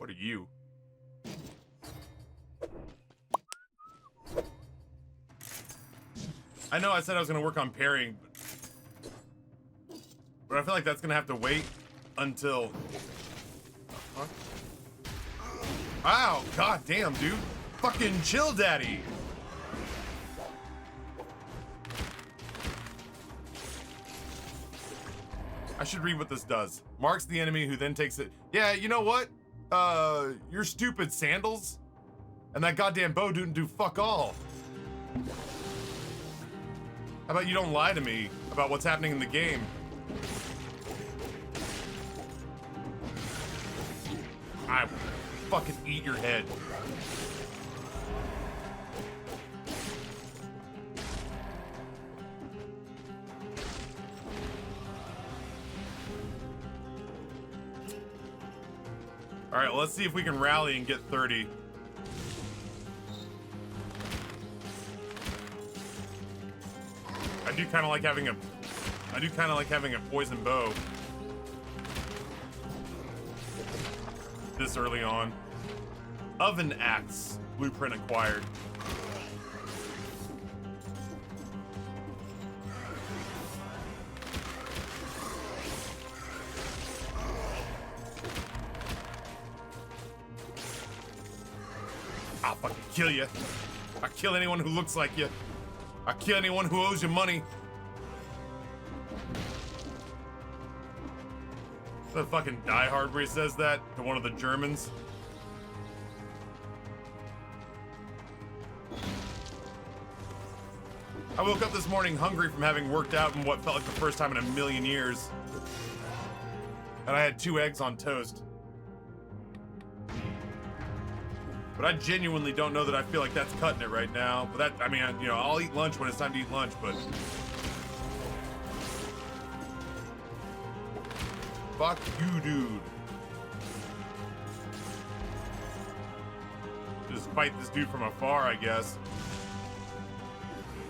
What are you? I know I said I was going to work on parrying, but I feel like that's going to have to wait until... Huh? Wow, god damn, dude. Fucking chill, daddy. I should read what this does. Marks the enemy who then takes it. Yeah, you know what? Your stupid sandals and that goddamn bow didn't do fuck all. How about you don't lie to me about what's happening in the game? I will fucking eat your head. All right, well, let's see if we can rally and get 30. I do kind of like having a poison bow this early on. Oven axe blueprint acquired. I'll fucking kill you. I'll kill anyone who looks like you. I'll kill anyone who owes you money. The fucking Die Hard where he says that to one of the Germans. I woke up this morning hungry from having worked out in what felt like the first time in a million years. And I had 2 eggs on toast. But I genuinely don't know that I feel like that's cutting it right now. But that, I mean, you know, I'll eat lunch when it's time to eat lunch, but... Fuck you, dude. Just fight this dude from afar, I guess.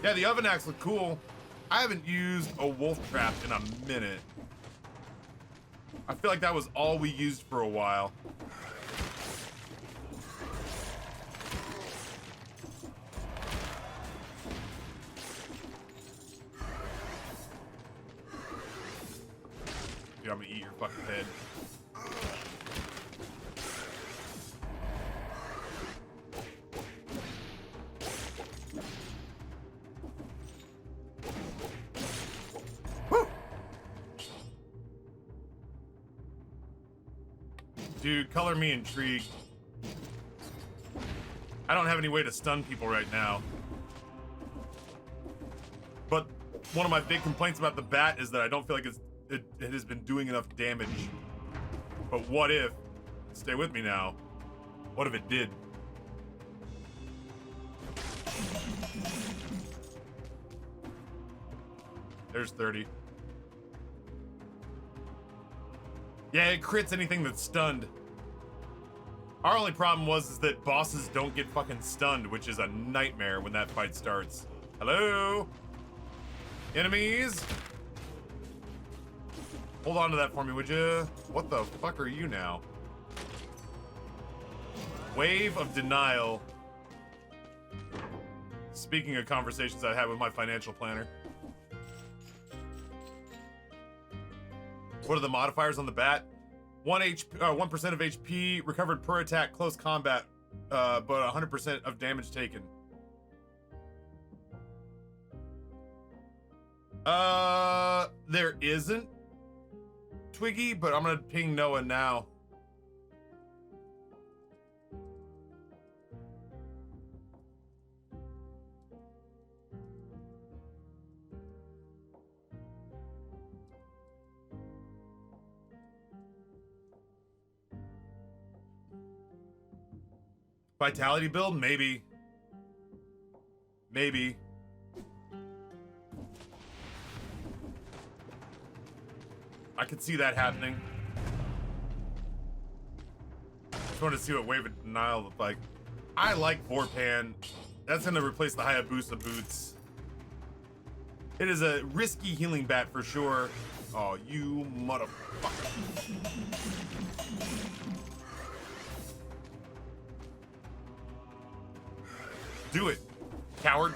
Yeah, the oven axe look cool. I haven't used a wolf trap in a minute. I feel like that was all we used for a while. Dude, I'm gonna eat your fucking head. Woo! Dude, color me intrigued. I don't have any way to stun people right now. But one of my big complaints about the bat is that I don't feel like it has been doing enough damage. But what if, stay with me now, what if it did? There's 30. Yeah, it crits anything that's stunned. Our only problem is that bosses don't get fucking stunned, which is a nightmare when that fight starts. Hello? Enemies? Hold on to that for me, would you? What the fuck are you now? Wave of denial. Speaking of conversations I had with my financial planner. What are the modifiers on the bat? 1% of HP recovered per attack, close combat, but 100% of damage taken. There isn't, Twiggy, but I'm gonna ping Noah now. Vitality build? Maybe. Maybe. I could see that happening. Just wanted to see what Wave of Denial looked like. I like Vorpan. That's gonna replace the Hayabusa boots. It is a risky healing bat for sure. Oh, you motherfucker. Do it, coward.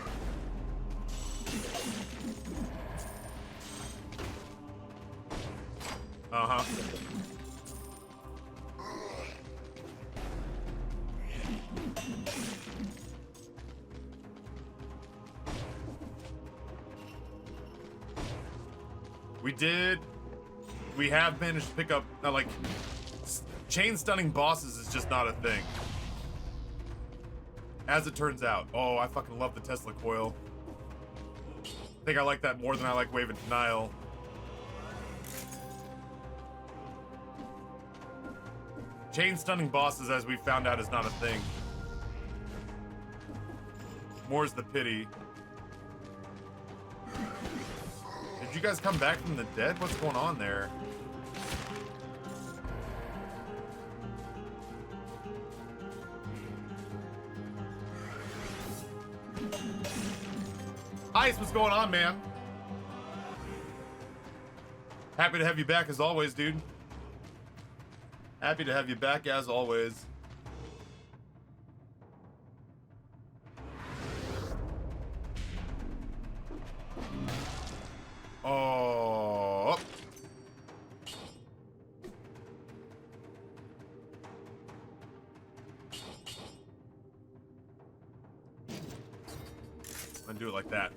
Uh-huh. We have managed to pick up, like, chain stunning bosses is just not a thing. As it turns out. Oh, I fucking love the Tesla coil. I think I like that more than I like Wave of Denial. Chain stunning bosses, as we found out, is not a thing. More's the pity. Did you guys come back from the dead? What's going on there? Ice, what's going on, man? Happy to have you back as always, dude. Happy to have you back as always. Oh. And do it like that.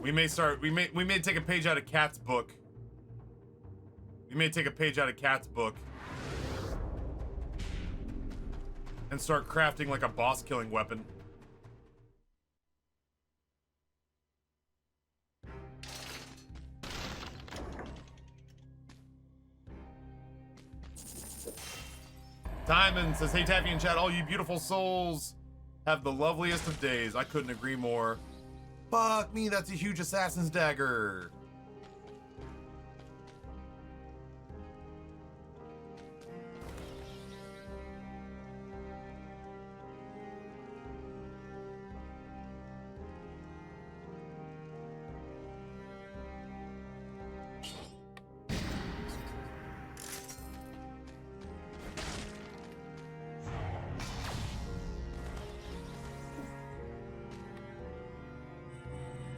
We may take a page out of Cat's book. We may take a page out of Cat's book and start crafting like a boss killing weapon. Timon says, hey Taffy and chat, all you beautiful souls have the loveliest of days. I couldn't agree more. Fuck me, that's a huge assassin's dagger.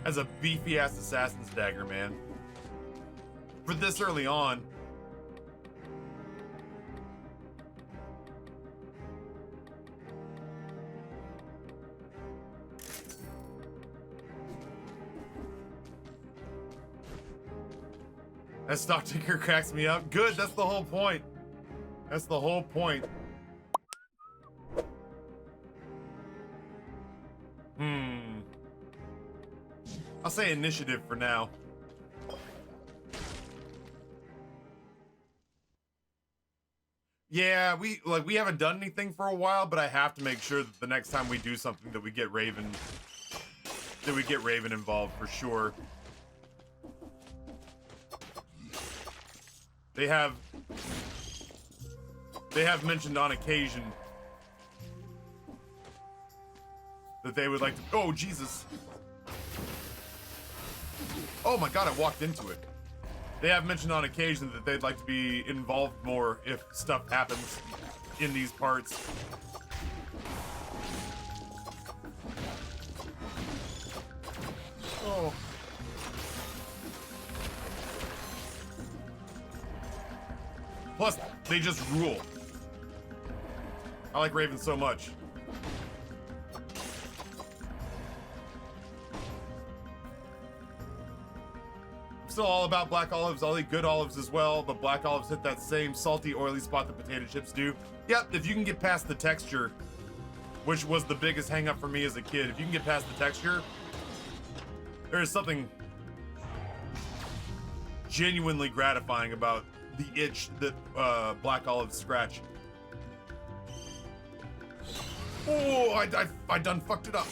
As a beefy ass assassin's dagger, man. For this early on. That stock ticker cracks me up. Good, that's the whole point. That's the whole point. I'll say initiative for now. Yeah, we haven't done anything for a while, but I have to make sure that the next time we do something that we get Raven involved for sure. They have mentioned on occasion that they would like to. Oh, Jesus. Oh my god, I walked into it. They have mentioned on occasion that they'd like to be involved more if stuff happens in these parts. Oh. Plus, they just rule. I like Raven so much. Still all about black olives. I'll eat good olives as well, but black olives hit that same salty, oily spot that potato chips do. Yep, if you can get past the texture, which was the biggest hang up for me as a kid, if you can get past the texture, there is something genuinely gratifying about the itch that black olives scratch. Oh, I done fucked it up.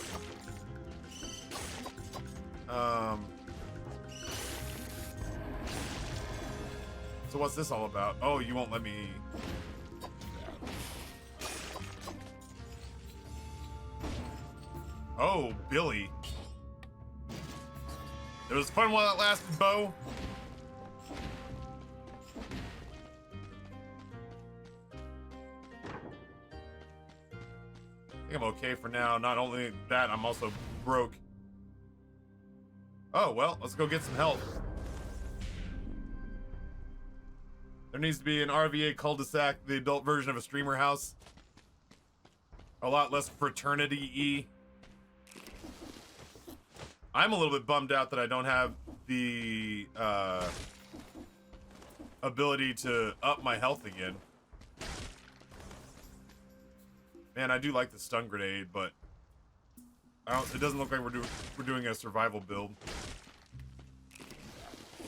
So what's this all about? Oh, you won't let me... Oh, Billy. It was fun while it lasted, Bo. I think I'm okay for now. Not only that, I'm also broke. Oh, well, let's go get some help. There needs to be an RVA cul-de-sac, the adult version of a streamer house. A lot less fraternity-y. I'm a little bit bummed out that I don't have the ability to up my health again. Man, I do like the stun grenade, but it doesn't look like we're doing a survival build.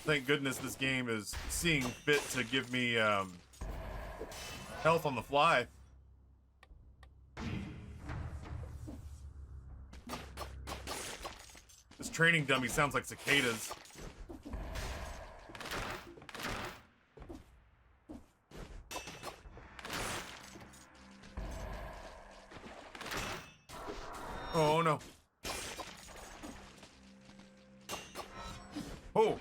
Thank goodness this game is seeing fit to give me health on the fly. This training dummy sounds like cicadas. Oh no. Oh.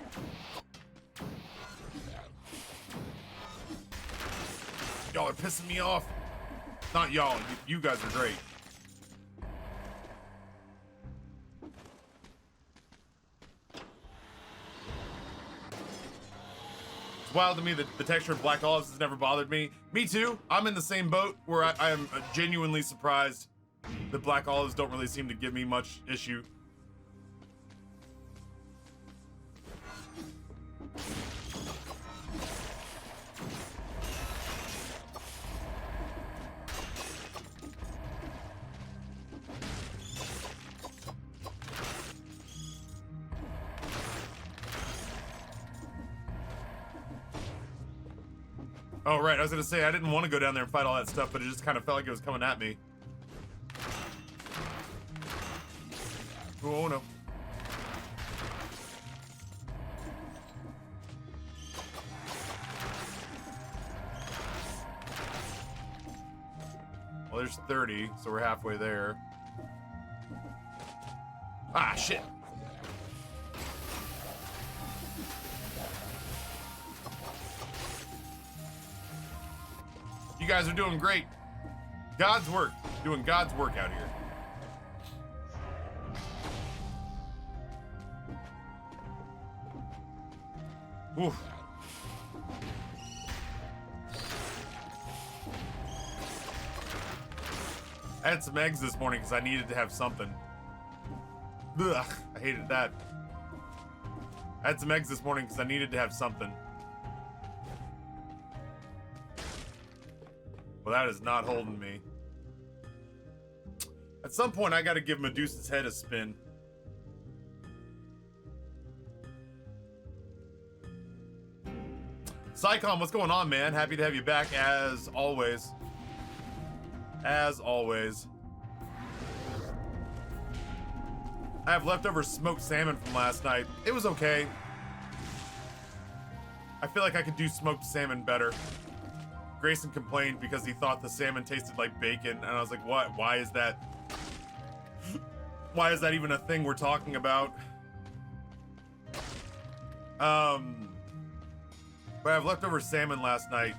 Y'all are pissing me off. Not y'all, you guys are great. It's wild to me that the texture of black olives has never bothered me. Me too. I'm in the same boat where I am genuinely surprised that black olives don't really seem to give me much issue. Oh, right. I was going to say, I didn't want to go down there and fight all that stuff, but it just kind of felt like it was coming at me. Oh, no. Well, there's 30, so we're halfway there. Ah, shit. You guys are doing great. God's work. Doing God's work out here. Oof. I had some eggs this morning because I needed to have something. Ugh, I hated that. I had some eggs this morning because I needed to have something. Well, that is not holding me. At some point, I gotta give Medusa's head a spin. Psycom, what's going on, man? Happy to have you back as always. As always. I have leftover smoked salmon from last night. It was okay. I feel like I could do smoked salmon better. Grayson complained because he thought the salmon tasted like bacon, and I was like, what? Why is that? Why is that even a thing we're talking about? But I have leftover salmon last night.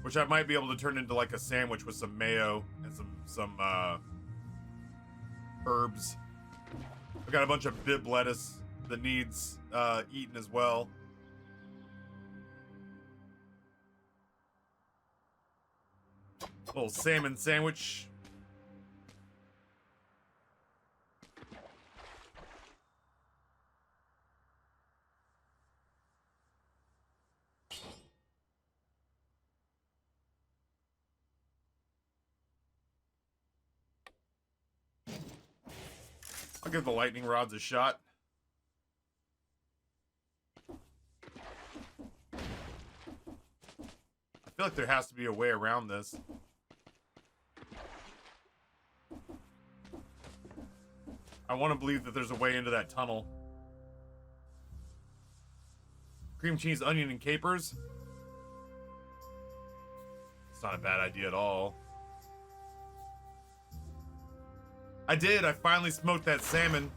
Which I might be able to turn into like a sandwich with some mayo and some herbs. I've got a bunch of bib lettuce that needs eaten as well. Little salmon sandwich. I'll give the lightning rods a shot. I feel like there has to be a way around this. I want to believe that there's a way into that tunnel. Cream cheese, onion, and capers. It's not a bad idea at all. I did. I finally smoked that salmon.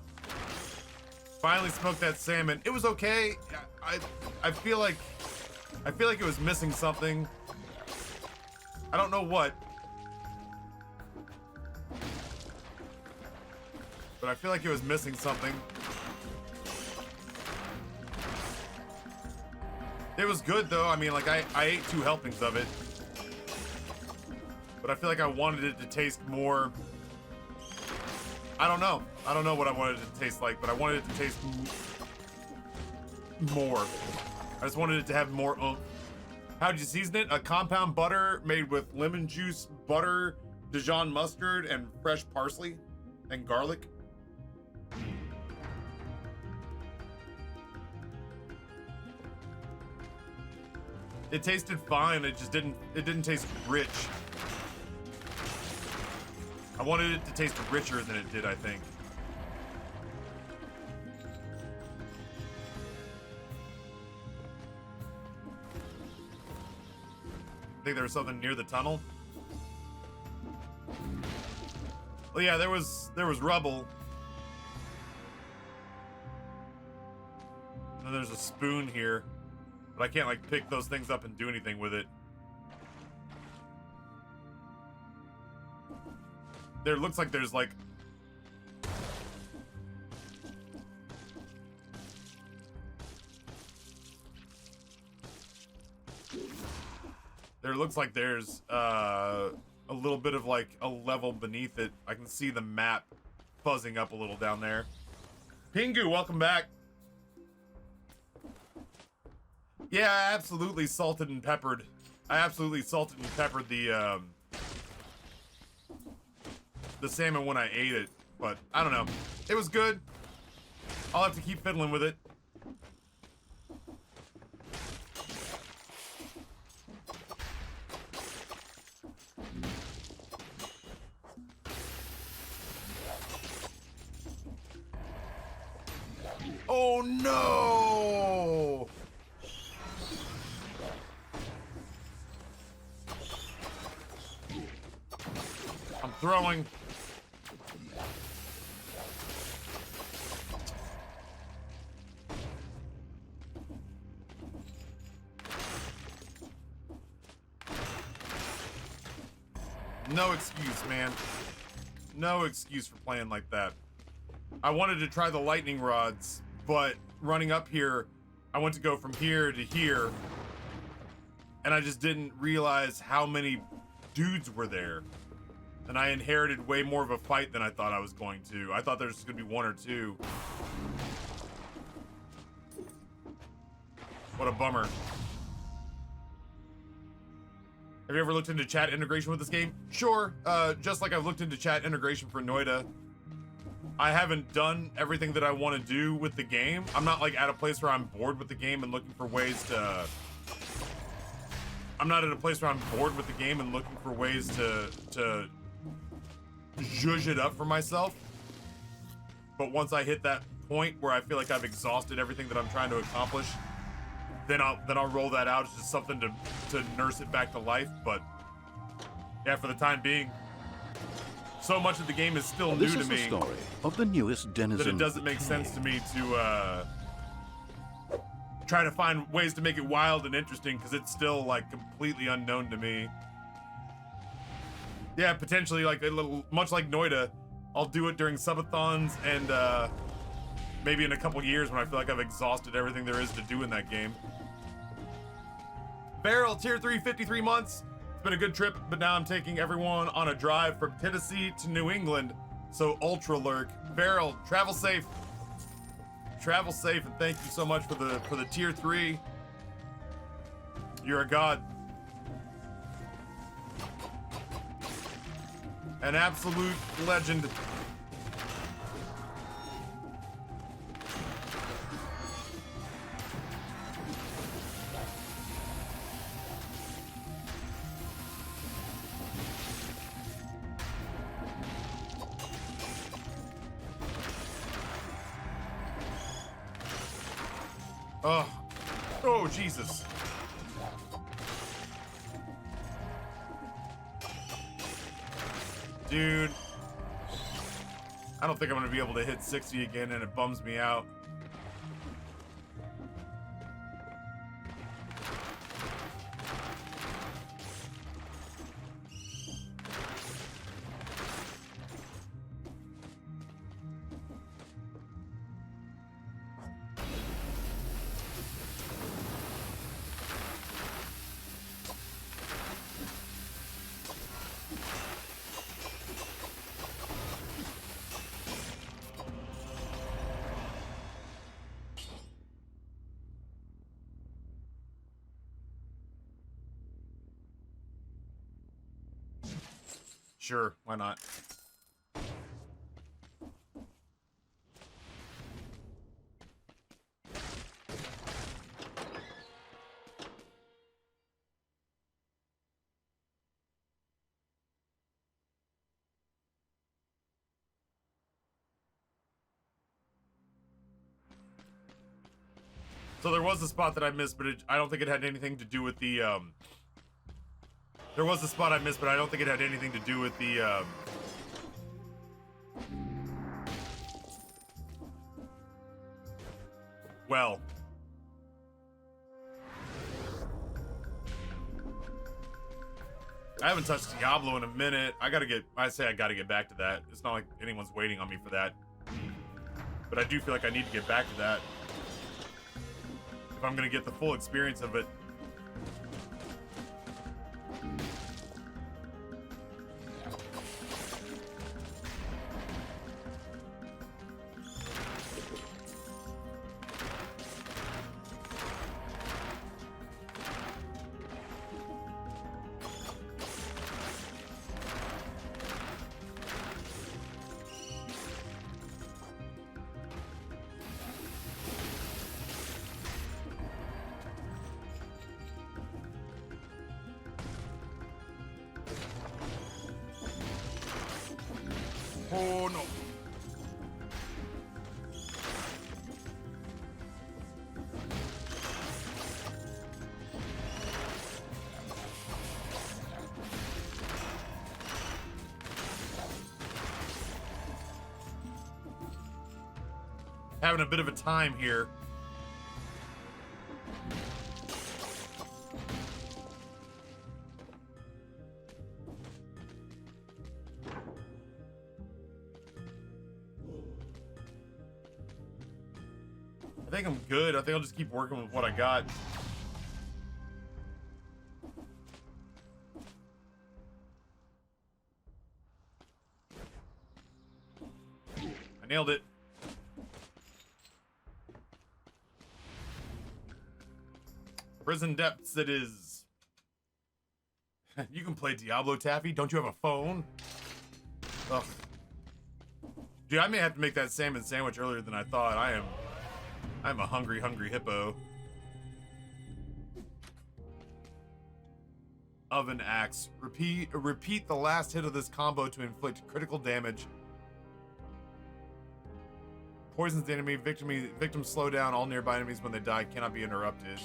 Finally smoked that salmon. It was okay. I feel like I feel like it was missing something. I don't know what. But I feel like it was missing something. It was good though. I mean, like I ate 2 helpings of it. But I feel like I wanted it to taste more. I don't know. I don't know what I wanted it to taste like, but I wanted it to taste more. I just wanted it to have more oomph. How'd you season it? A compound butter made with lemon juice, butter, Dijon mustard, and fresh parsley and garlic. It tasted fine. It just didn't taste rich. I wanted it to taste richer than it did, I think. I think there was something near the tunnel. Well, yeah, there was rubble. And there's a spoon here. But I can't, like, pick those things up and do anything with it. There looks like there's, like... There looks like there's, a little bit of, like, a level beneath it. I can see the map fuzzing up a little down there. Pingu, welcome back. Yeah, I absolutely salted and peppered. I absolutely salted and peppered the salmon when I ate it, but I don't know. It was good. I'll have to keep fiddling with it. Oh no! I'm throwing. No excuse, man. No excuse for playing like that. I wanted to try the lightning rods, but running up here, I went to go from here to here, and I just didn't realize how many dudes were there. And I inherited way more of a fight than I thought I was going to. I thought there was just gonna be 1 or 2. What a bummer. Have you ever looked into chat integration with this game? Sure, just like I've looked into chat integration for Noida. I haven't done everything that I want to do with the game. I'm not like at a place where I'm bored with the game and looking for ways to... I'm not at a place where I'm bored with the game and looking for ways to zhuzh it up for myself. But once I hit that point where I feel like I've exhausted everything that I'm trying to accomplish, then I'll roll that out as just something to nurse it back to life. But yeah, for the time being, so much of the game is still new to me. This is the story of the newest denizen. That it doesn't make sense to me to try to find ways to make it wild and interesting, because it's still like completely unknown to me. Yeah, potentially like a little, much like Noida, I'll do it during subathons and maybe in a couple years when I feel like I've exhausted everything there is to do in that game. Barrel, tier 3, 53 months. It's been a good trip, but now I'm taking everyone on a drive from Tennessee to New England. So ultra lurk. Barrel, travel safe. Travel safe, and thank you so much for the tier 3. You're a god. An absolute legend. Oh, Jesus. Dude. I don't think I'm gonna be able to hit 60 again, and it bums me out. Sure, why not? So there was a spot that I missed, but I don't think it had anything to do with the, There was a spot I missed, but I don't think it had anything to do with the, well. I haven't touched Diablo in a minute. I gotta get back to that. It's not like anyone's waiting on me for that. But I do feel like I need to get back to that. If I'm gonna get the full experience of it. Oh no. Having a bit of a time here. I think I'm good. I think I'll just keep working with what I got. I nailed it. Prison depths it is. You can play Diablo, Taffy. Don't you have a phone? Ugh. Dude, I may have to make that salmon sandwich earlier than I thought. I'm a hungry, hungry hippo. Oven axe. Repeat the last hit of this combo to inflict critical damage. Poisons the enemy. Victims slow down. All nearby enemies when they die cannot be interrupted.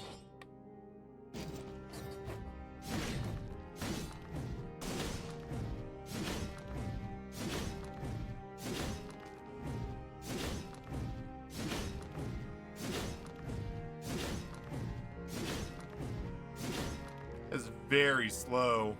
It's very slow.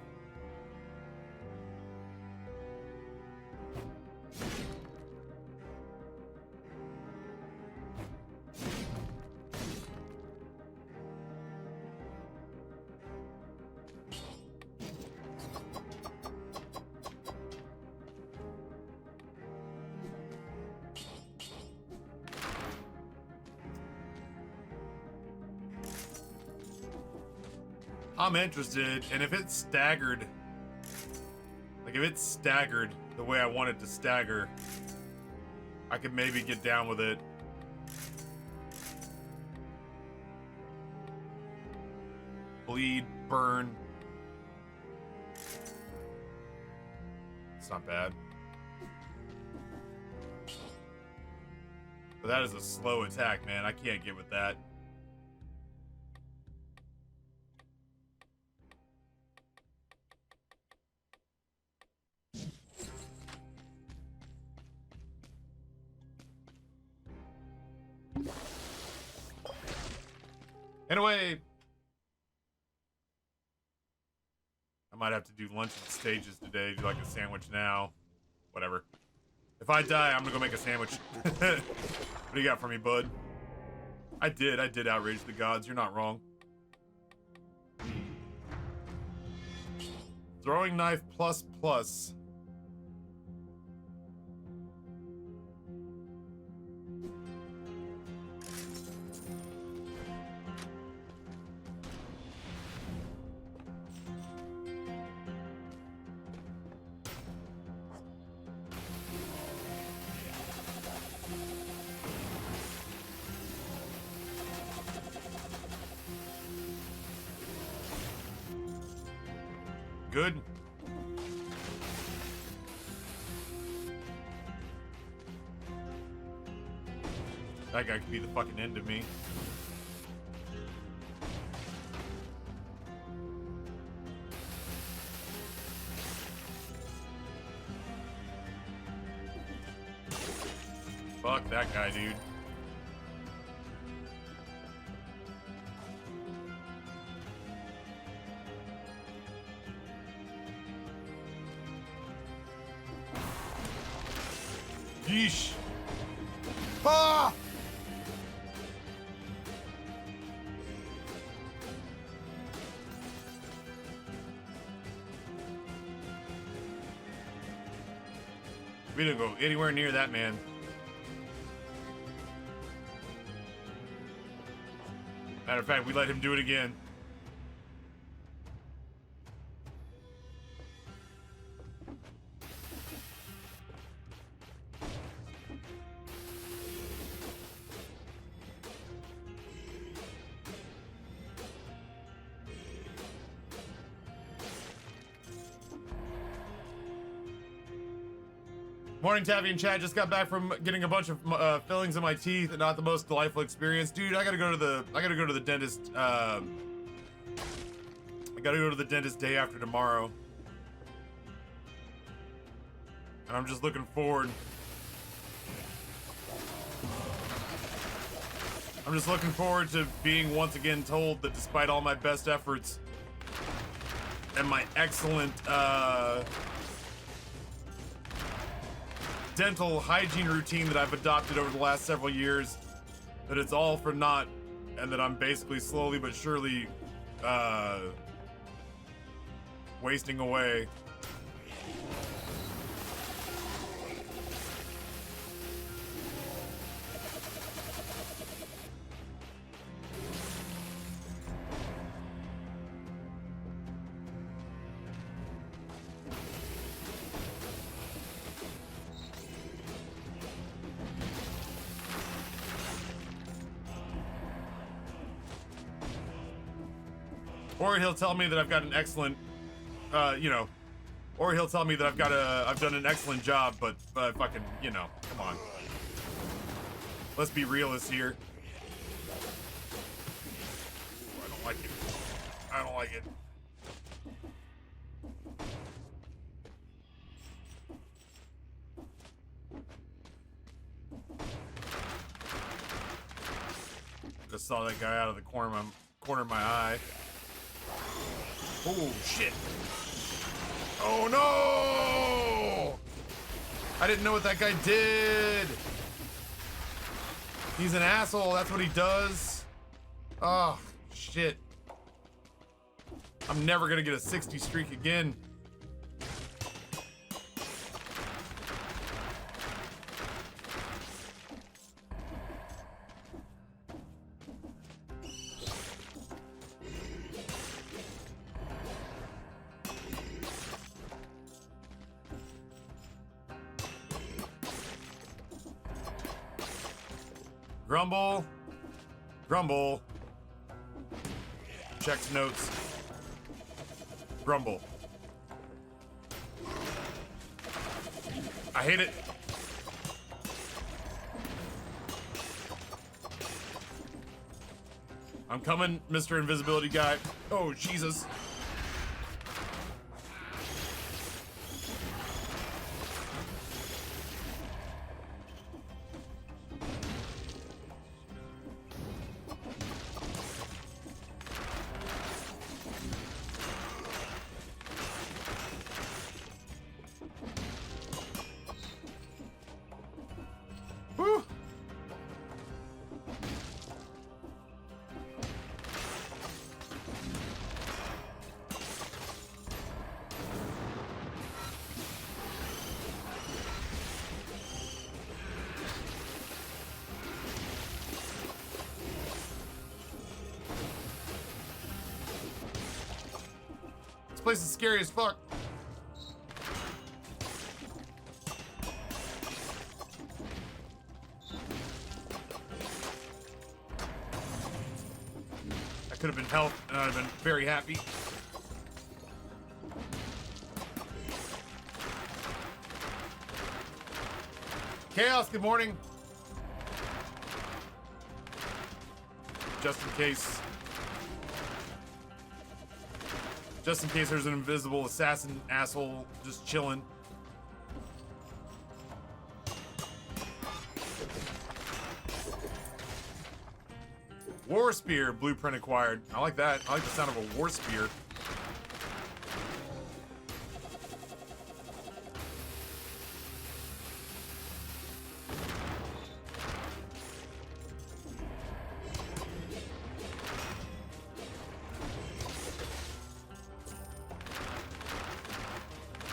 I'm interested, and if it's staggered, like if it's staggered the way I want it to stagger, I could maybe get down with it. Bleed, burn. It's not bad. But that is a slow attack, man. I can't get with that. Anyway, I might have to do lunch in stages today. Do like a sandwich now. Whatever. If I die, I'm gonna go make a sandwich. What do you got for me, bud? I did outrage the gods. You're not wrong. Throwing knife plus. good. That guy could be the fucking end of me. Fuck that guy, dude. Yeesh. Ah! We didn't go anywhere near that man. Matter of fact, we let him do it again. Morning, Taffy and Chad. Just got back from getting a bunch of fillings in my teeth, and not the most delightful experience, dude. I gotta go to the dentist. I gotta go to the dentist day after tomorrow, and I'm just looking forward. I'm just looking forward to being once again told that despite all my best efforts and my excellent dental hygiene routine that I've adopted over the last several years, that it's all for naught, and that I'm basically slowly but surely wasting away. Or he'll tell me that I've got an excellent, or he'll tell me that I've done an excellent job, but fucking, come on. Let's be realists here. Ooh, I don't like it. I don't like it. Just saw that guy out of the corner of my eye. Oh, shit. Oh, no! I didn't know what that guy did. He's an asshole. That's what he does. Oh, shit. I'm never gonna get a 60 streak again. Grumble. Grumble. Checks notes. Grumble. I hate it. I'm coming, Mr. Invisibility Guy. Oh, Jesus. Whew. This place is scary as fuck. That could have been health, and I'd have been very happy. Chaos, good morning. Just in case. Just in case there's an invisible assassin asshole just chilling. War Spear blueprint acquired. I like that. I like the sound of a War Spear.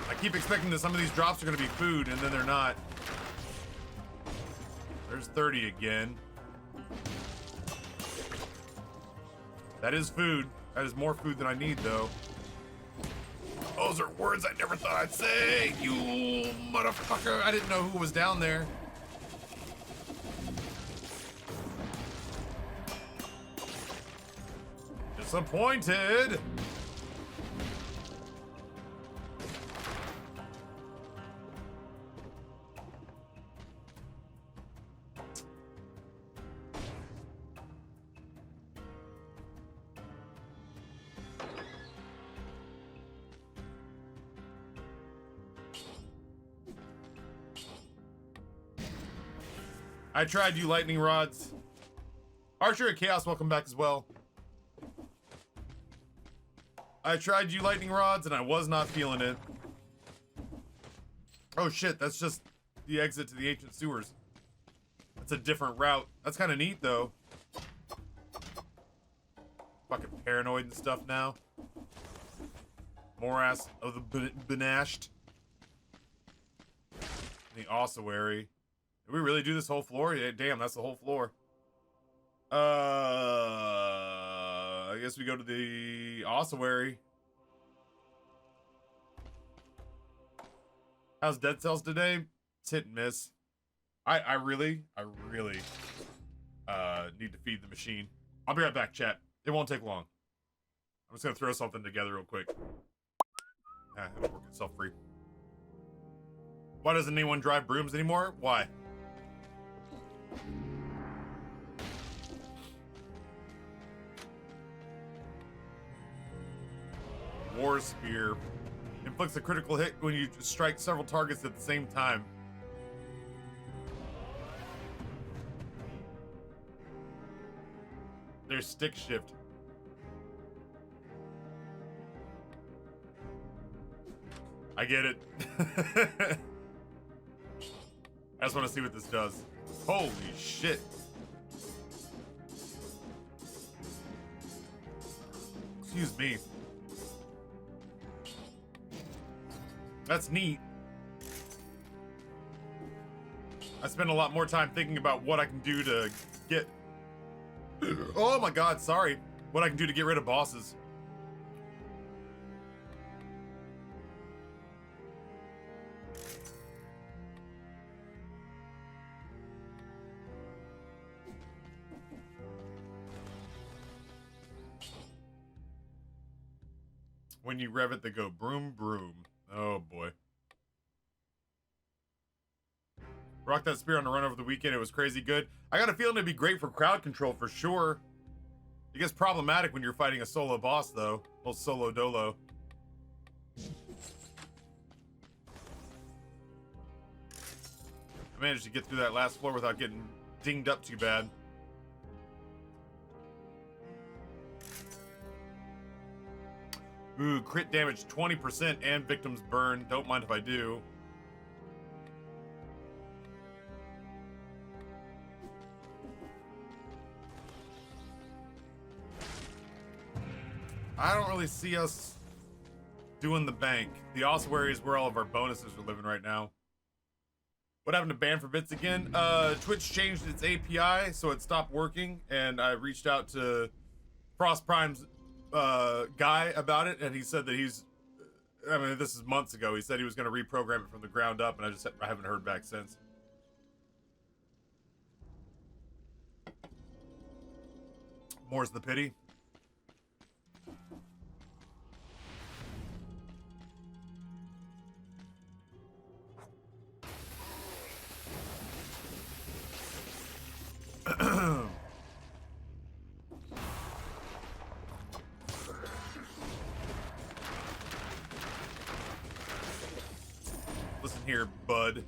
I keep expecting that some of these drops are going to be food, and then they're not. There's 30 again. That is food. That is more food than I need, though. Those are words I never thought I'd say, you motherfucker. I didn't know who was down there. Disappointed. I tried you lightning rods. Archer at Chaos, welcome back as well. I tried you lightning rods and I was not feeling it. Oh shit, that's just the exit to the ancient sewers. That's a different route. That's kind of neat though. Fucking paranoid and stuff now. Morass of the Benashed. The ossuary. Did we really do this whole floor? Yeah, damn, that's the whole floor. I guess we go to the ossuary. How's Dead Cells today? It's hit and miss. I really need to feed the machine. I'll be right back, chat. It won't take long. I'm just gonna throw something together real quick. It'll work itself free. Why doesn't anyone drive brooms anymore? Why? War Spear. Inflicts a critical hit when you strike several targets at the same time. There's stick shift. I get it. I just want to see what this does. Holy shit. Excuse me. That's neat. I spend a lot more time thinking about what I can do to get... Oh my god, sorry. What I can do to get rid of bosses. When you rev it, they go broom, broom. Oh, boy. Rocked that spear on a run over the weekend. It was crazy good. I got a feeling it'd be great for crowd control for sure. It gets problematic when you're fighting a solo boss, though. Little solo dolo. I managed to get through that last floor without getting dinged up too bad. Ooh, crit damage 20% and victims burn. Don't mind if I do. I don't really see us doing the bank. The ossuary is where all of our bonuses are living right now. What happened to Ban for Bits again? Twitch changed its API, so it stopped working, and I reached out to Frost Prime's guy about it, and he said that he's, I mean, this is months ago, he said he was going to reprogram it from the ground up, and I haven't heard back since. More's the pity. here, bud.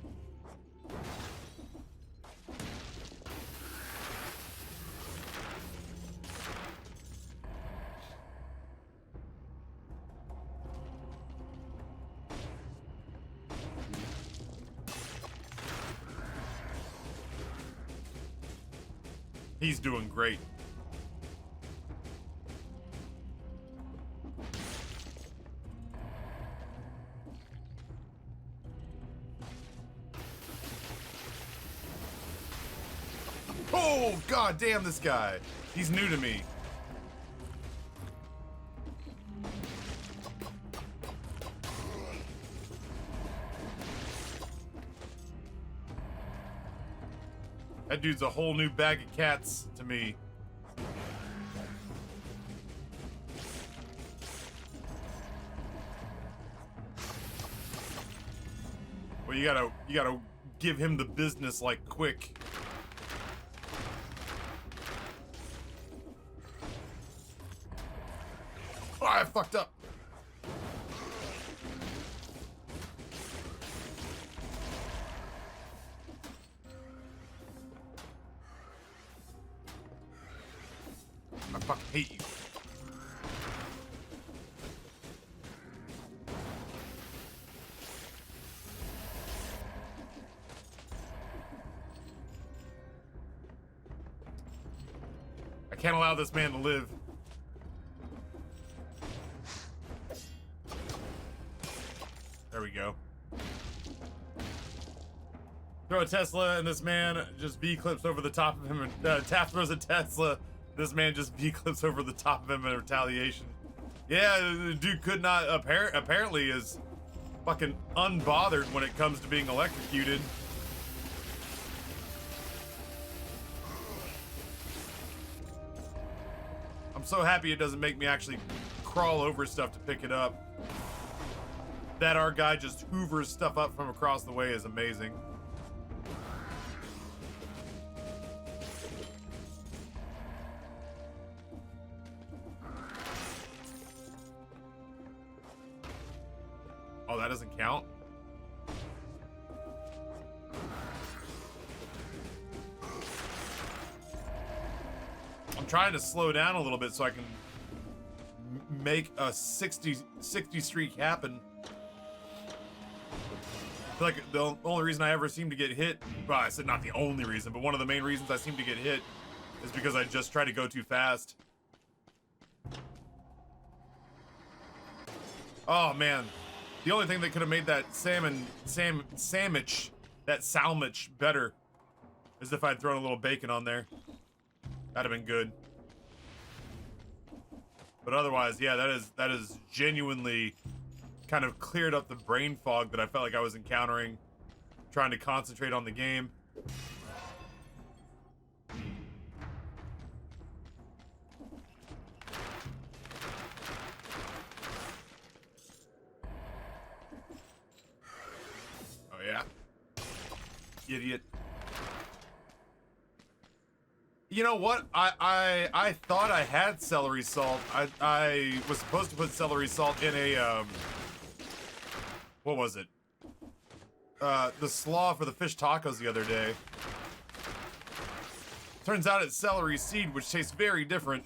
He's doing great. Oh, god damn this guy. He's new to me. That dude's a whole new bag of cats to me. Well, you gotta give him the business like quick. Oh, I fucked up. I fucking hate you. I can't allow this man to live. There we go. Throw a Tesla and this man just V-clips over the top of him. And Taff throws a Tesla. This man just V-clips over the top of him in retaliation. Yeah, the dude could not, apparently is fucking unbothered when it comes to being electrocuted. I'm so happy it doesn't make me actually crawl over stuff to pick it up. That our guy just hoovers stuff up from across the way is amazing. Oh, that doesn't count? I'm trying to slow down a little bit so I can make a 60 streak happen. I feel like the only reason I ever seem to get hit, well, I said not the only reason, but one of the main reasons I seem to get hit is because I just try to go too fast. Oh man, the only thing that could have made that sandwich better is if I'd thrown a little bacon on there. That'd have been good. But otherwise, yeah, that is genuinely kind of cleared up the brain fog that I felt like I was encountering trying to concentrate on the game. Oh yeah. Idiot. You know what? I thought I had celery salt. I was supposed to put celery salt in a what was it? The slaw for the fish tacos the other day. Turns out it's celery seed, which tastes very different.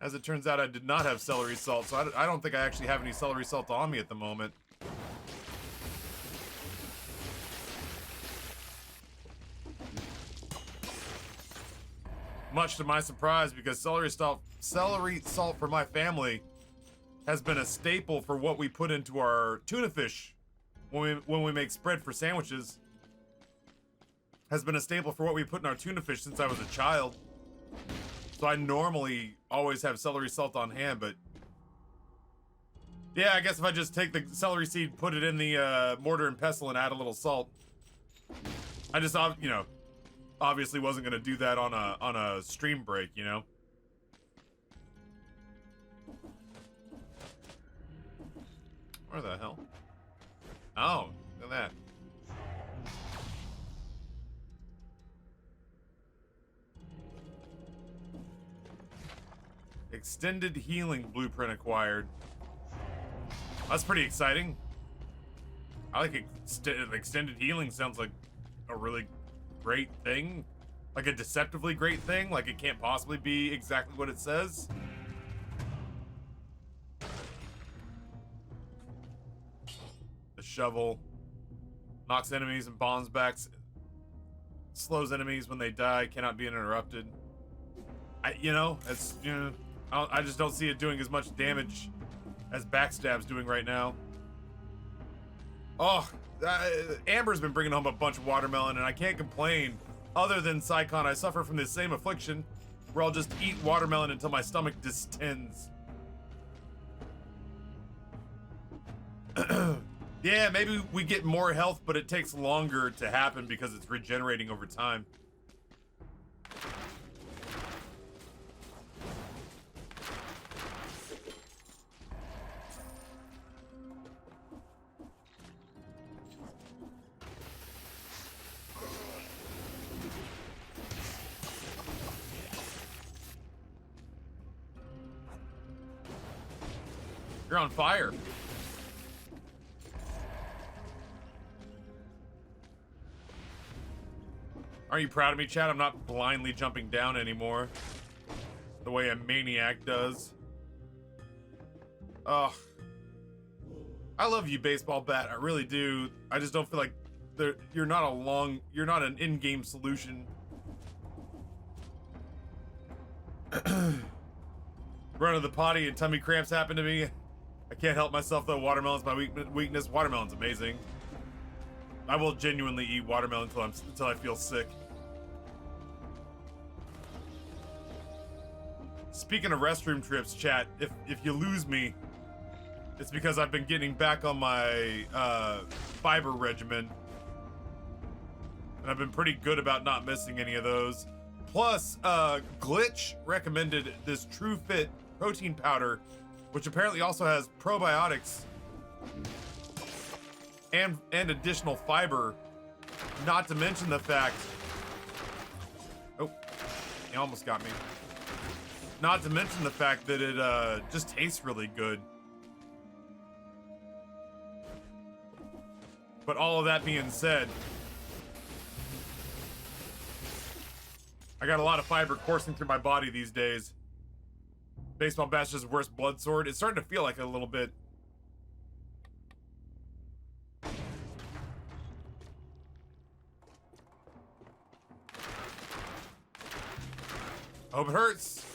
As it turns out, I did not have celery salt, so I don't think I actually have any celery salt on me at the moment. Much to my surprise, because celery salt for my family has been a staple for what we put into our tuna fish when we make spread for sandwiches. Has been a staple for what we put in our tuna fish since I was a child. So I normally always have celery salt on hand, but yeah, I guess if I just take the celery seed, put it in the mortar and pestle and add a little salt. I just, you know, obviously wasn't gonna do that on a stream break, you know. Where the hell? Oh, look at that. Extended healing blueprint acquired. That's pretty exciting. I like extended healing. Sounds like a really great thing, like a deceptively great thing. Like it can't possibly be exactly what it says. The shovel knocks enemies and bombs back, slows enemies when they die, cannot be interrupted. I just don't see it doing as much damage as Backstab's doing right now. Oh, Amber's been bringing home a bunch of watermelon, and I can't complain. Other than Psychon, I suffer from this same affliction, where I'll just eat watermelon until my stomach distends. Yeah, maybe we get more health, but it takes longer to happen because it's regenerating over time. You're on fire. Aren't you proud of me, Chad? I'm not blindly jumping down anymore the way a maniac does. Ugh. I love you, baseball bat. I really do. I just don't feel like you're not an in-game solution. Run to the potty and tummy cramps happen to me. I can't help myself though. Watermelon's my weakness. Watermelon's amazing. I will genuinely eat watermelon until I feel sick. Speaking of restroom trips, chat, if you lose me, it's because I've been getting back on my fiber regimen. And I've been pretty good about not missing any of those. Plus, Glitch recommended this True Fit protein powder, which apparently also has probiotics and additional fiber, not to mention the fact... Oh, he almost got me. Not to mention the fact that it just tastes really good. But all of that being said, I got a lot of fiber coursing through my body these days. Baseball bat's just worst blood sword. It's starting to feel like it a little bit. Hope it hurts.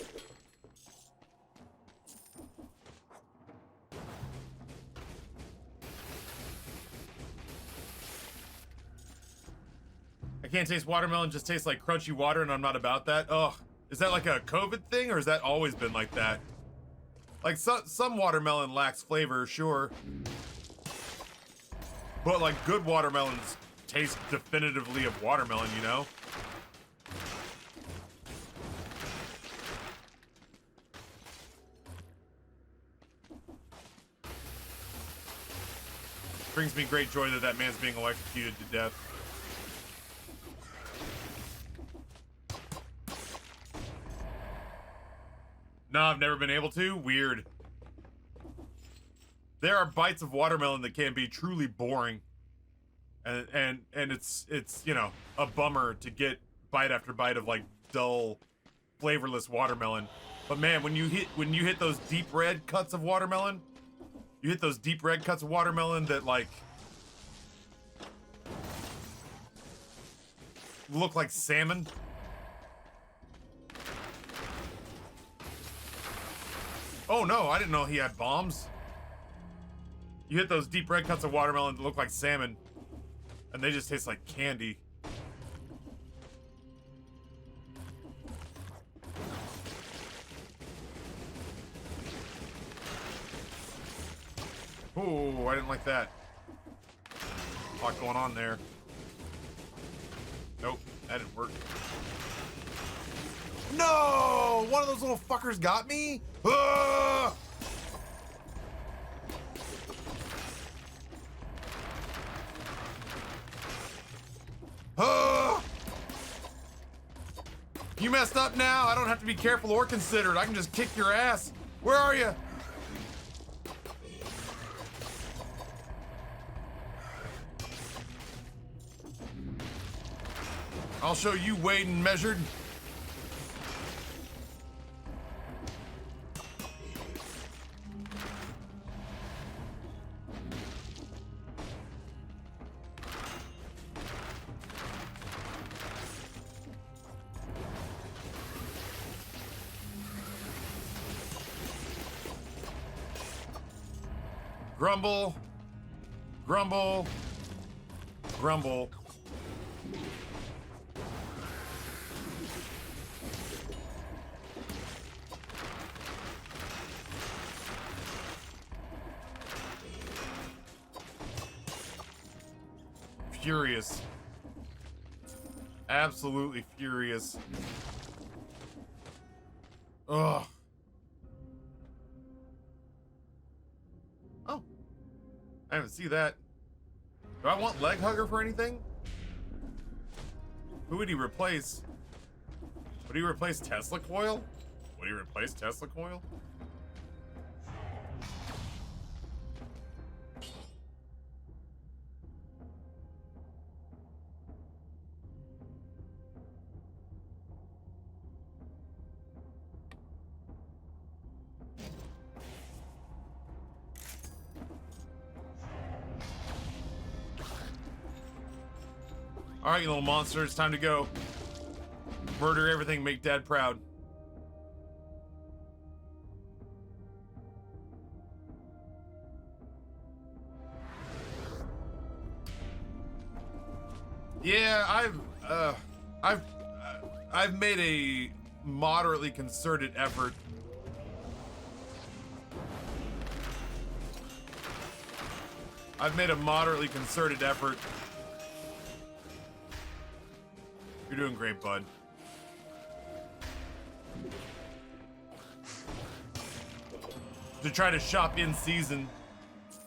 I can't taste watermelon, just tastes like crunchy water, and I'm not about that. Ugh. Is that like a COVID thing, or has that always been like that? Like, some watermelon lacks flavor, sure. But, like, good watermelons taste definitively of watermelon, you know? Brings me great joy that that man's being electrocuted to death. No, I've never been able to. Weird. There are bites of watermelon that can be truly boring, and it's you know, a bummer to get bite after bite of like dull, flavorless watermelon. But man, when you hit those deep red cuts of watermelon, that like look like salmon. Oh no, I didn't know he had bombs. You hit those deep red cuts of watermelon that look like salmon, and they just taste like candy. Oh, I didn't like that. A lot going on there. Nope, that didn't work. No! One of those little fuckers got me? Ah! Ah! You messed up now. I don't have to be careful or considerate. I can just kick your ass. Where are you? I'll show you weighed and measured. Grumble, grumble, grumble. Furious. Absolutely furious. Ugh. Oh. I didn't see that. Do I want Leg Hugger for anything? Who would he replace? Would he replace Tesla Coil? Would he replace Tesla Coil? All right, you little monster, it's time to go. Murder everything, make Dad proud. Yeah, I've made a moderately concerted effort. You're doing great, bud. To try to shop in season,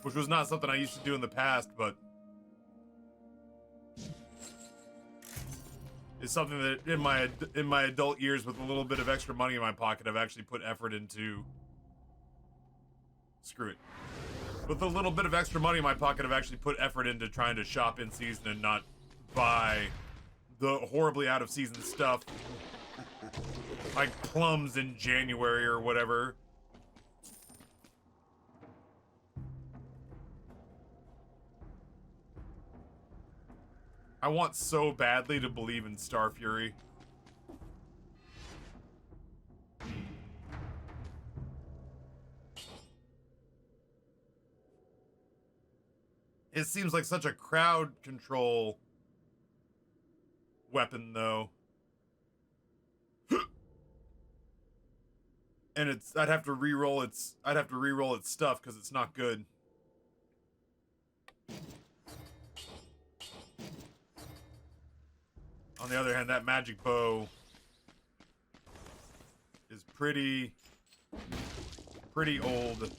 which was not something I used to do in the past, but it's something that in my adult years with a little bit of extra money in my pocket, I've actually put effort into. Screw it. With a little bit of extra money in my pocket, I've actually put effort into trying to shop in season and not buy the horribly out of season stuff like plums in January or whatever. I want so badly to believe in Star Fury. It seems like such a crowd control weapon, though. And I'd have to re-roll its stuff because it's not good. On the other hand, that magic bow is pretty old.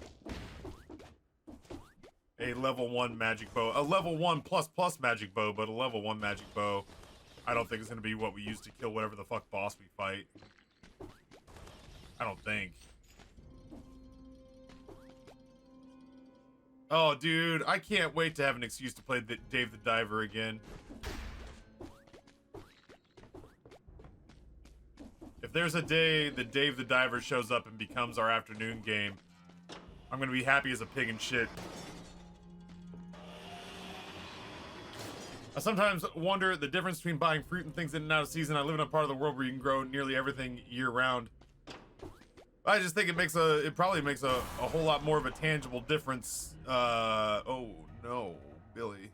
A level 1 magic bow. A level 1 plus magic bow, but a level 1 magic bow I don't think it's gonna be what we use to kill whatever the fuck boss we fight. I don't think. Oh, dude, I can't wait to have an excuse to play Dave the Diver again. If there's a day that Dave the Diver shows up and becomes our afternoon game, I'm gonna be happy as a pig in shit. I sometimes wonder the difference between buying fruit and things in and out of season. I live in a part of the world where you can grow nearly everything year round. I just think it probably makes a whole lot more of a tangible difference. Oh no, Billy.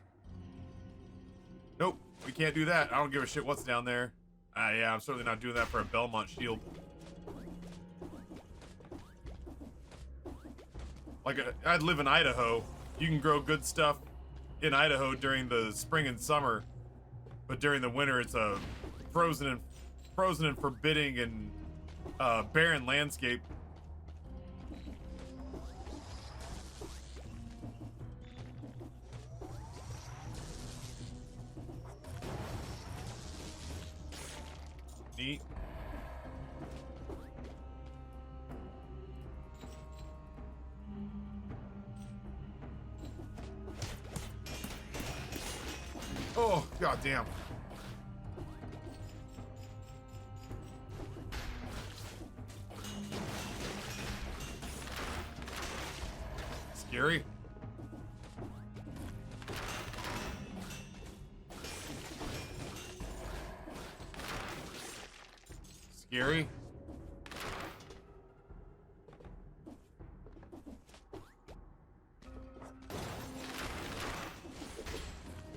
Nope, we can't do that. I don't give a shit what's down there. Yeah, I'm certainly not doing that for a Belmont shield. Like, I'd live in Idaho. You can grow good stuff in Idaho during the spring and summer, but during the winter it's a frozen and forbidding and barren landscape. Neat. Oh, goddamn. Scary. Scary.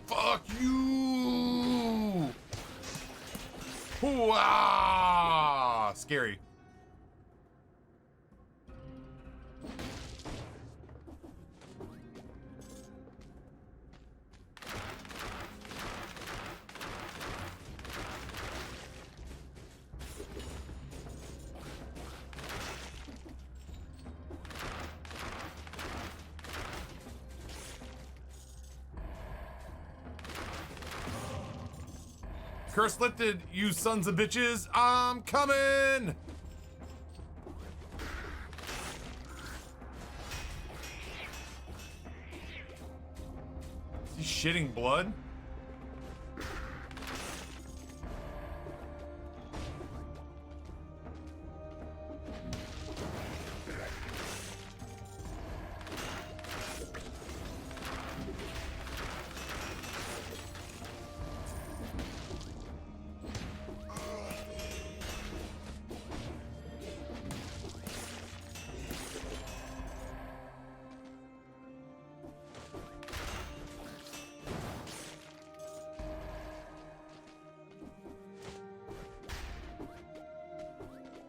Fuck you! Hoo-ah! Scary. Curse lifted, you sons of bitches. I'm coming! Is he shitting blood?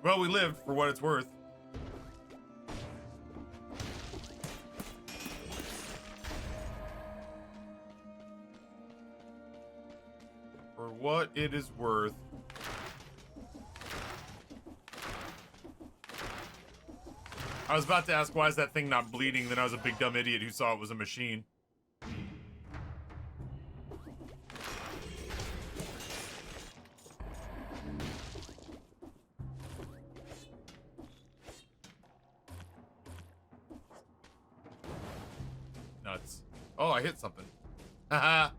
Well, we lived, for what it's worth. For what it is worth. I was about to ask, why is that thing not bleeding? Then I was a big dumb idiot who saw it was a machine. Nuts. Oh, I hit something. Haha.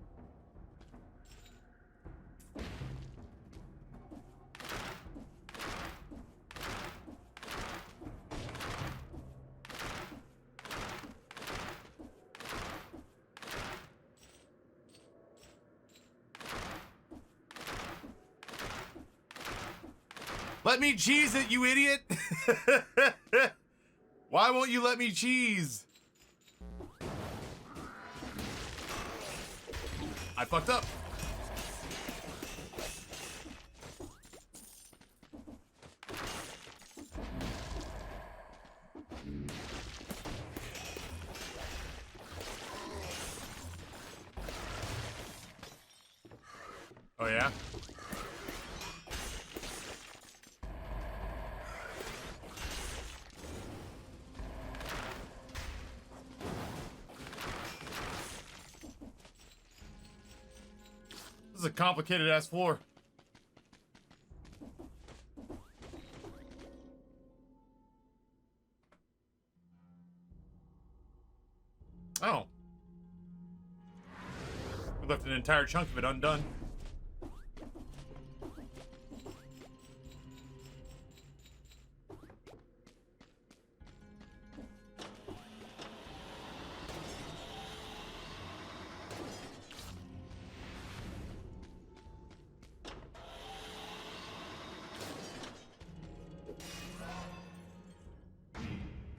Let me cheese it, you idiot! Why won't you let me cheese? I fucked up. Oh yeah? This is a complicated ass floor. Oh. We left an entire chunk of it undone.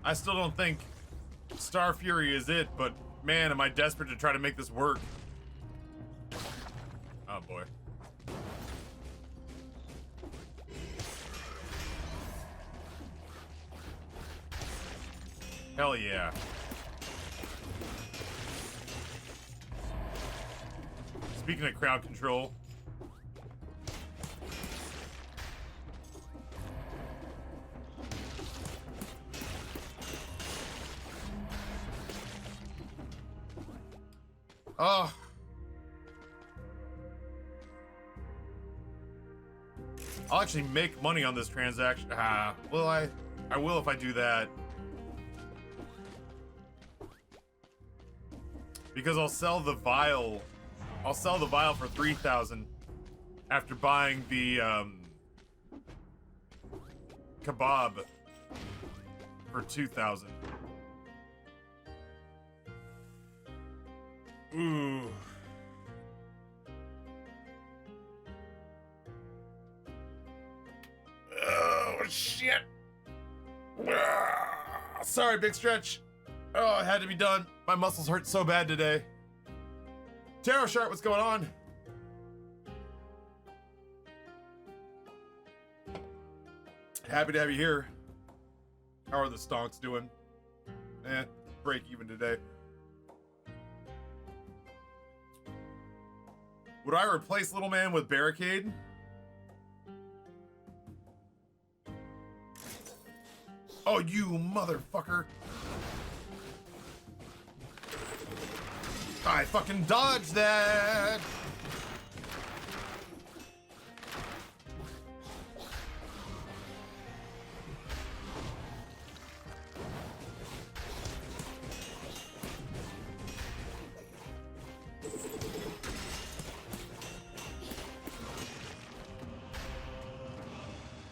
I still don't think Star Fury is it, but man, am I desperate to try to make this work. Oh boy. Hell yeah. Speaking of crowd control. Oh. I'll actually make money on this transaction. Will I? I will if I do that. Because I'll sell the vial. I'll sell the vial for 3,000 after buying the kebab for 2,000. Ooh. Oh, shit. Sorry, big stretch. Oh, it had to be done. My muscles hurt so bad today. Tarot Shark, what's going on? Happy to have you here. How are the stonks doing? Break even today. Would I replace Little Man with Barricade? Oh, you motherfucker. I fucking dodged that.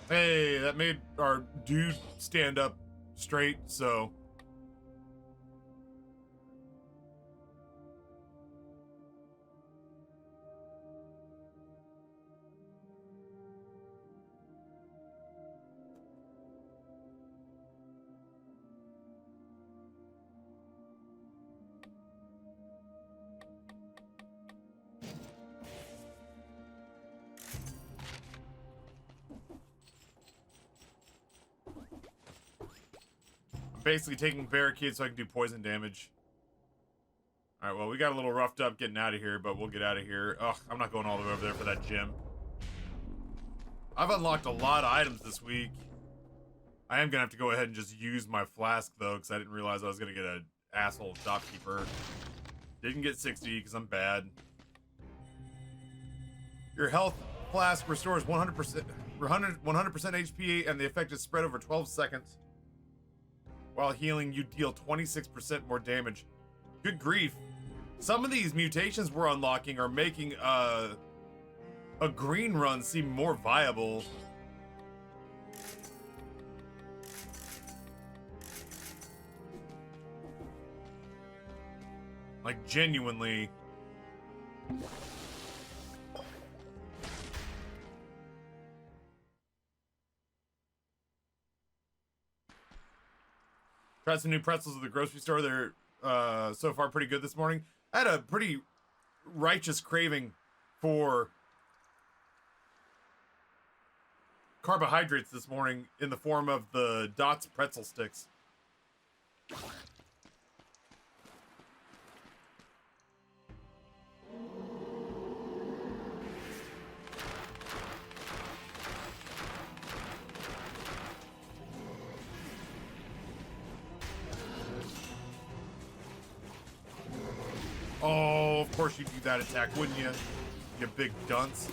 Hey, that made our dude stand up straight, so. Basically taking barricades so I can do poison damage. Alright, well, we got a little roughed up getting out of here, but we'll get out of here. Ugh, I'm not going all the way over there for that gym. I've unlocked a lot of items this week. I am gonna have to go ahead and just use my flask, though, because I didn't realize I was gonna get an asshole shopkeeper. Didn't get 60, because I'm bad. Your health flask restores 100% HP, and the effect is spread over 12 seconds. While healing, you deal 26% more damage. Good grief. Some of these mutations we're unlocking are making a green run seem more viable. Like, genuinely. Tried some new pretzels at the grocery store. They're so far pretty good this morning. I had a pretty righteous craving for carbohydrates this morning in the form of the Dots pretzel sticks. Oh, of course you'd do that attack, wouldn't you? You big dunce.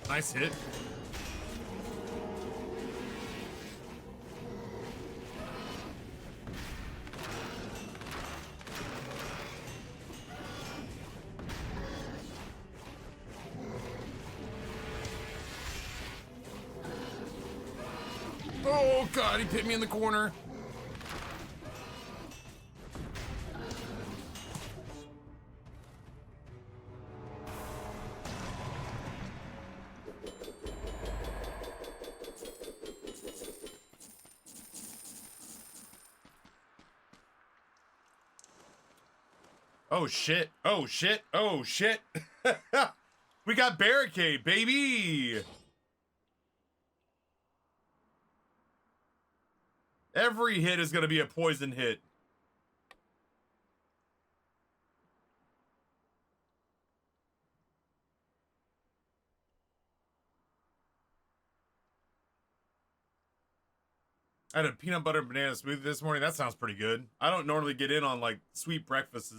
Nice hit. Oh god, he hit me in the corner. Oh shit, oh shit, oh shit. We got barricade, baby. Every hit is gonna be a poison hit. I had a peanut butter and banana smoothie this morning. That sounds pretty good. I don't normally get in on like sweet breakfasts,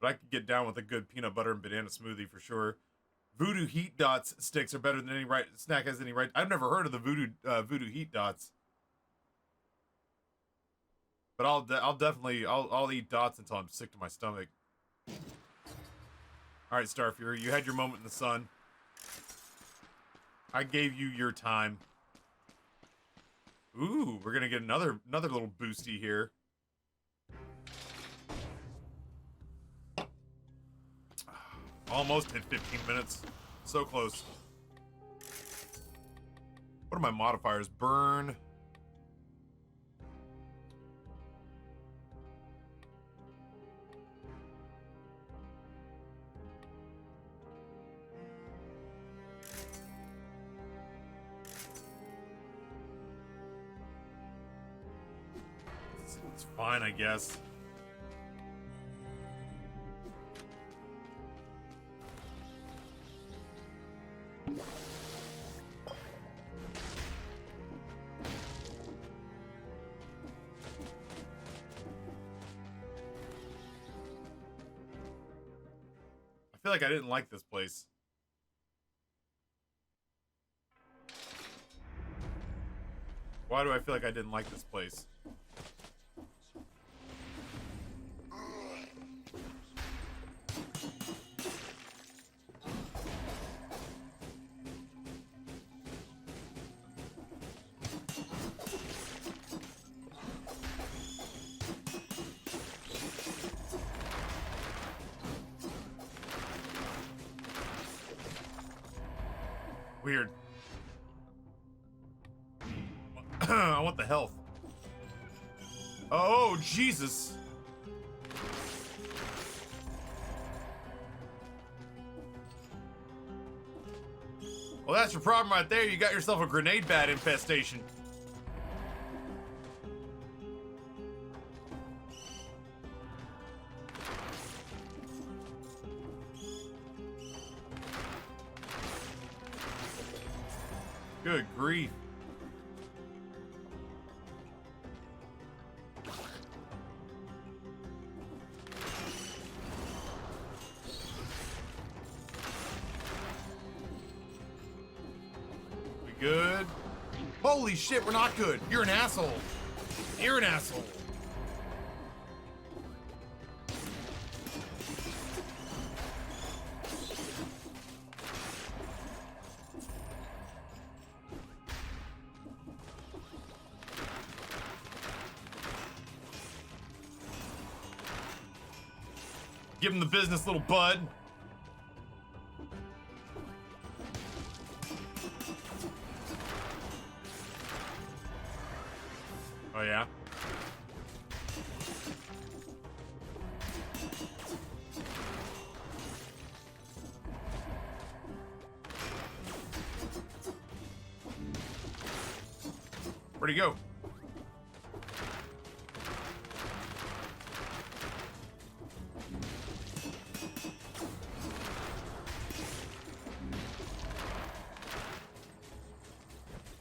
but I could get down with a good peanut butter and banana smoothie for sure. Voodoo Heat Dots sticks are better than any right snack has any right. I've never heard of the Voodoo Heat Dots, but I'll definitely eat dots until I'm sick to my stomach. All right, Starfury, you had your moment in the sun. I gave you your time. Ooh, we're gonna get another little boosty here. Almost hit 15 minutes. So close. What are my modifiers? Burn. It's fine, I guess. I feel like I didn't like this place. Why do I feel like I didn't like this place? Weird. I want the health. Oh, Jesus. Well, that's your problem right there. You got yourself a grenade bat infestation. Good grief. We good? Holy shit, we're not good. You're an asshole. You're an asshole. Give him the business, little bud. Oh, yeah? Where'd he go?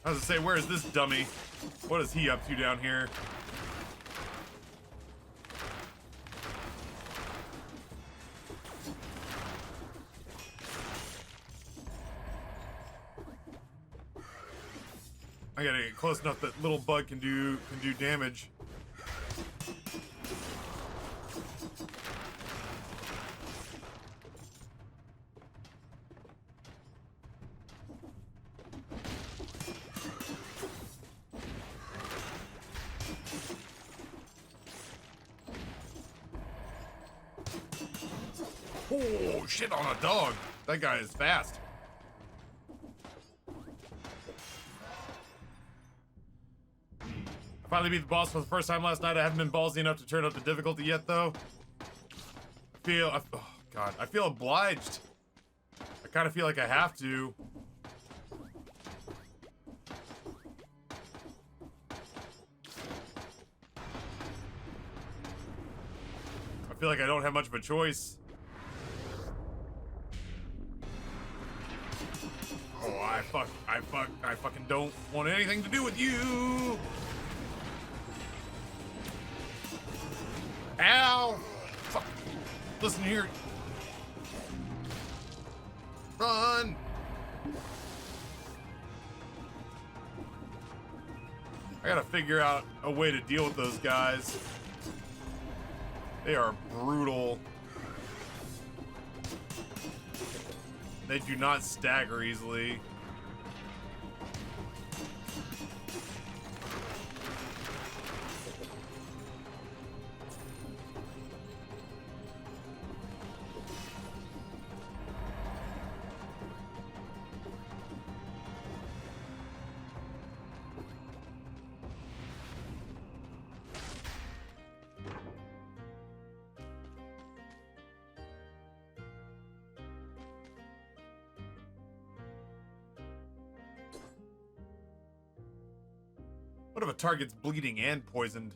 I was gonna say, where is this dummy? What is he up to down here? I gotta get close enough that little bug can do damage. Oh, shit on a dog. That guy is fast. I finally beat the boss for the first time last night. I haven't been ballsy enough to turn up the difficulty yet, though. Oh, God. I feel obliged. I kind of feel like I have to. I feel like I don't have much of a choice. I fucking don't want anything to do with you. Ow! Fuck. Listen here. Run! I gotta figure out a way to deal with those guys. They are brutal. They do not stagger easily. What if a target's bleeding and poisoned?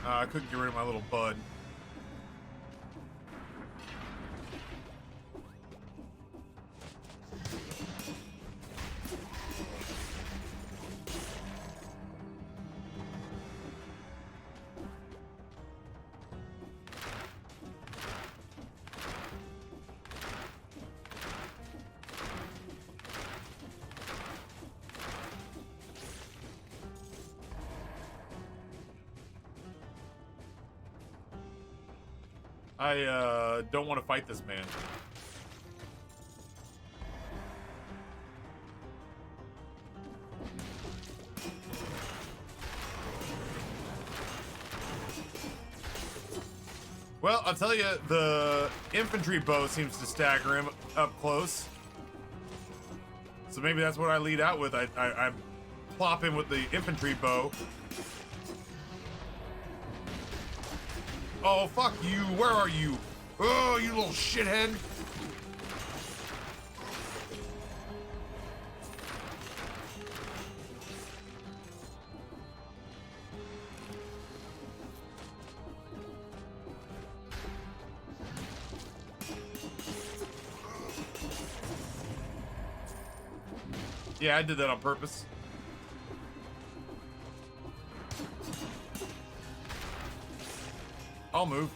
I couldn't get rid of my little bud. I don't want to fight this man. Well, I'll tell you, the infantry bow seems to stagger him up close. So maybe that's what I lead out with. I plop him with the infantry bow. Oh, fuck you. Where are you? Oh, you little shithead. Yeah, I did that on purpose. I'll move.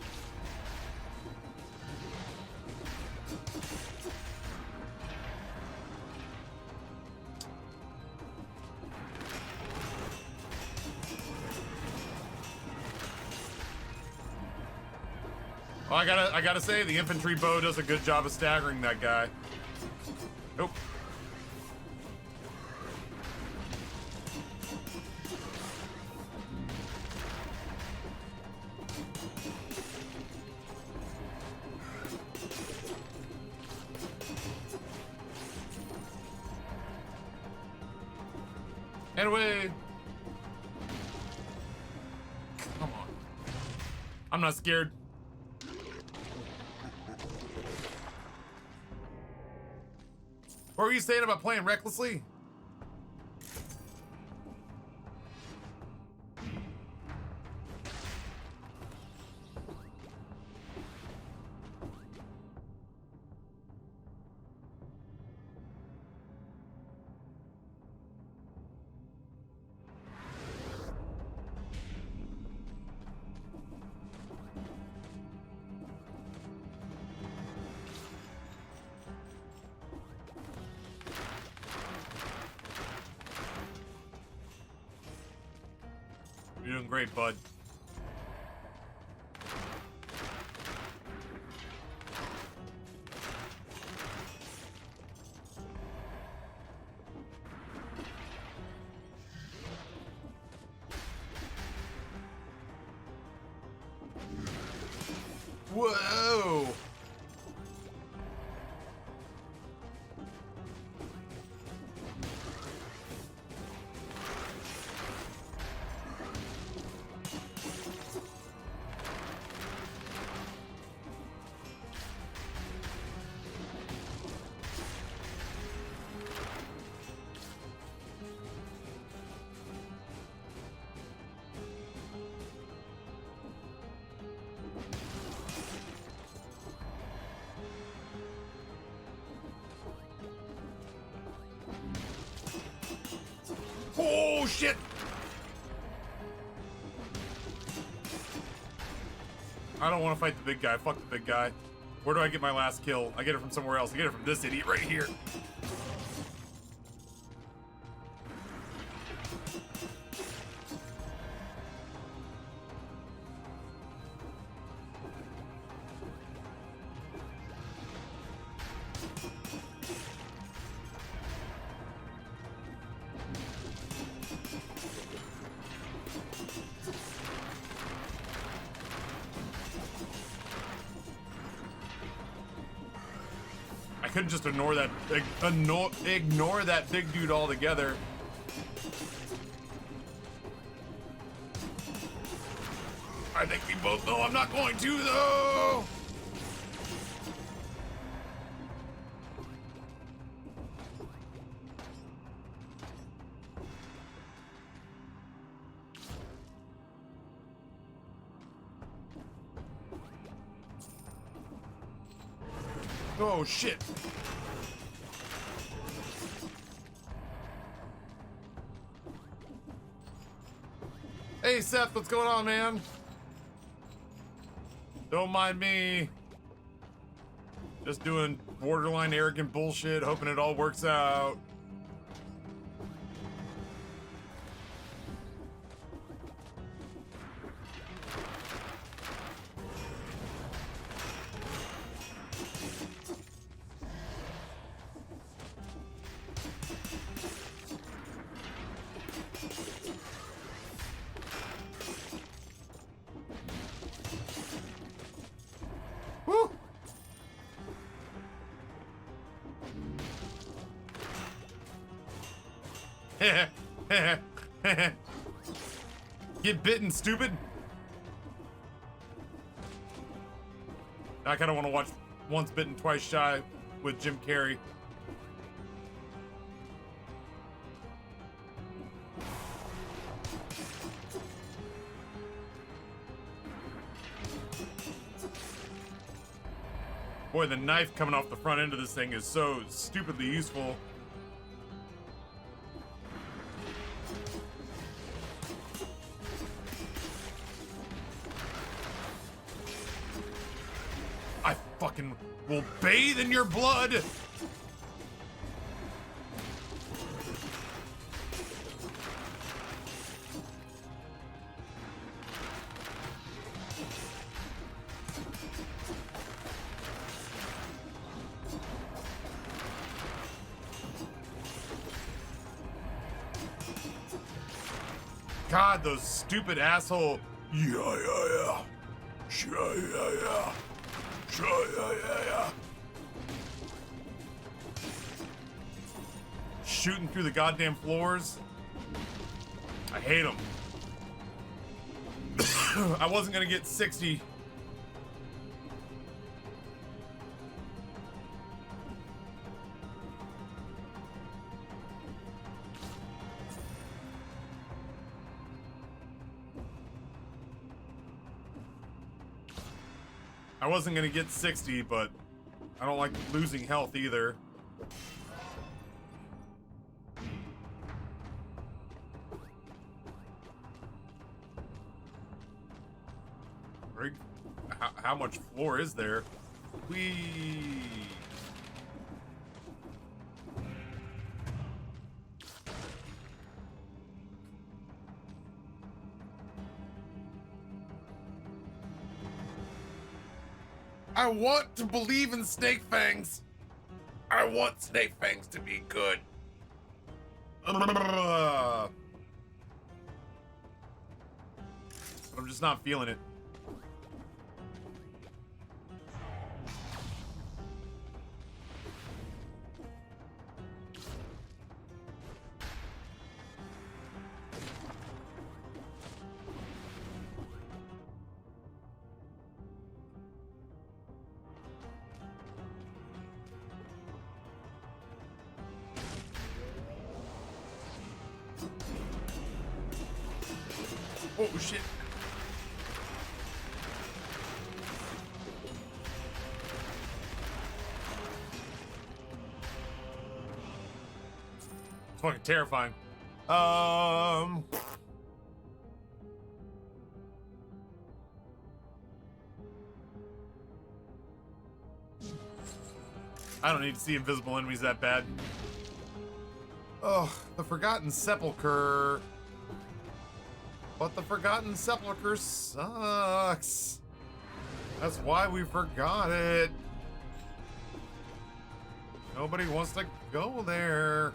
Well, I gotta say, the infantry bow does a good job of staggering that guy. Nope. Anyway. Come on. I'm not scared. What were you saying about playing recklessly? You're doing great, bud. Whoa! Oh shit! I don't want to fight the big guy. Fuck the big guy. Where do I get my last kill? I get it from somewhere else. I get it from this idiot right here. I couldn't just ignore that big dude altogether. I think we both know I'm not going to though. Oh shit. Hey Seth, what's going on, man? Don't mind me. Just doing borderline arrogant bullshit, hoping it all works out. Get bitten, stupid. I kind of want to watch Once Bitten, Twice Shy with Jim Carrey. Boy, the knife coming off the front end of this thing is so stupidly useful. I fucking will bathe in your blood! God, those stupid asshole. Yeah. Shooting through the goddamn floors. I hate them. I wasn't gonna get 60. I wasn't gonna get 60, but I don't like losing health either. Right? How much floor is there? Whee! I want to believe in Snake Fangs. I want Snake Fangs to be good. But I'm just not feeling it. Oh shit. It's fucking terrifying. Um. I don't need to see invisible enemies that bad. Oh, the Forgotten Sepulchre. But the Forgotten Sepulchre sucks. That's why we forgot it. Nobody wants to go there.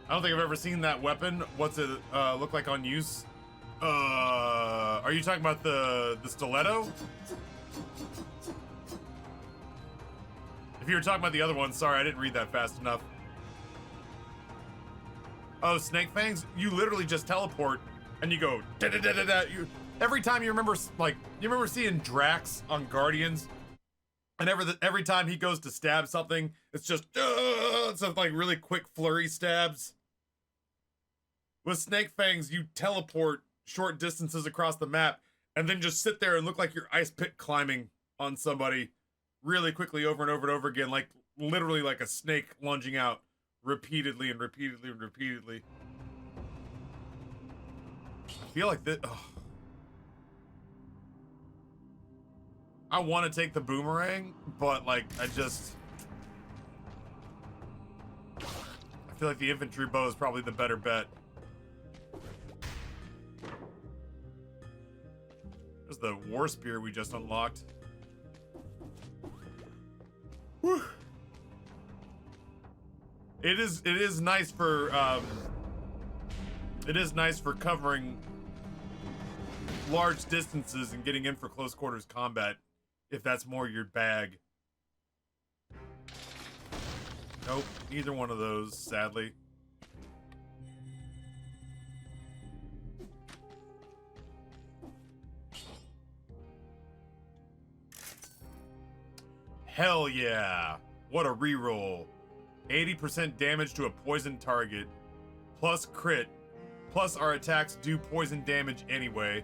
I don't think I've ever seen that weapon. What's it look like on use? Are you talking about the stiletto? If you were talking about the other one, sorry, I didn't read that fast enough. Oh, Snake Fangs? You literally just teleport and you go da da da da da. Every time you remember, like, you remember seeing Drax on Guardians, and every time he goes to stab something, it's just so like really quick flurry stabs. With Snake Fangs, you teleport short distances across the map and then just sit there and look like you're ice pick climbing on somebody really quickly over and over and over again, like literally like a snake lunging out repeatedly and repeatedly and repeatedly. I feel like that. I want to take the boomerang, but like I feel like the infantry bow is probably the better bet. There's the war spear we just unlocked. Whew. It is nice for covering large distances and getting in for close quarters combat, if that's more your bag. Nope, neither one of those, sadly. Hell yeah! What a reroll. 80% damage to a poison target, plus crit, plus our attacks do poison damage anyway.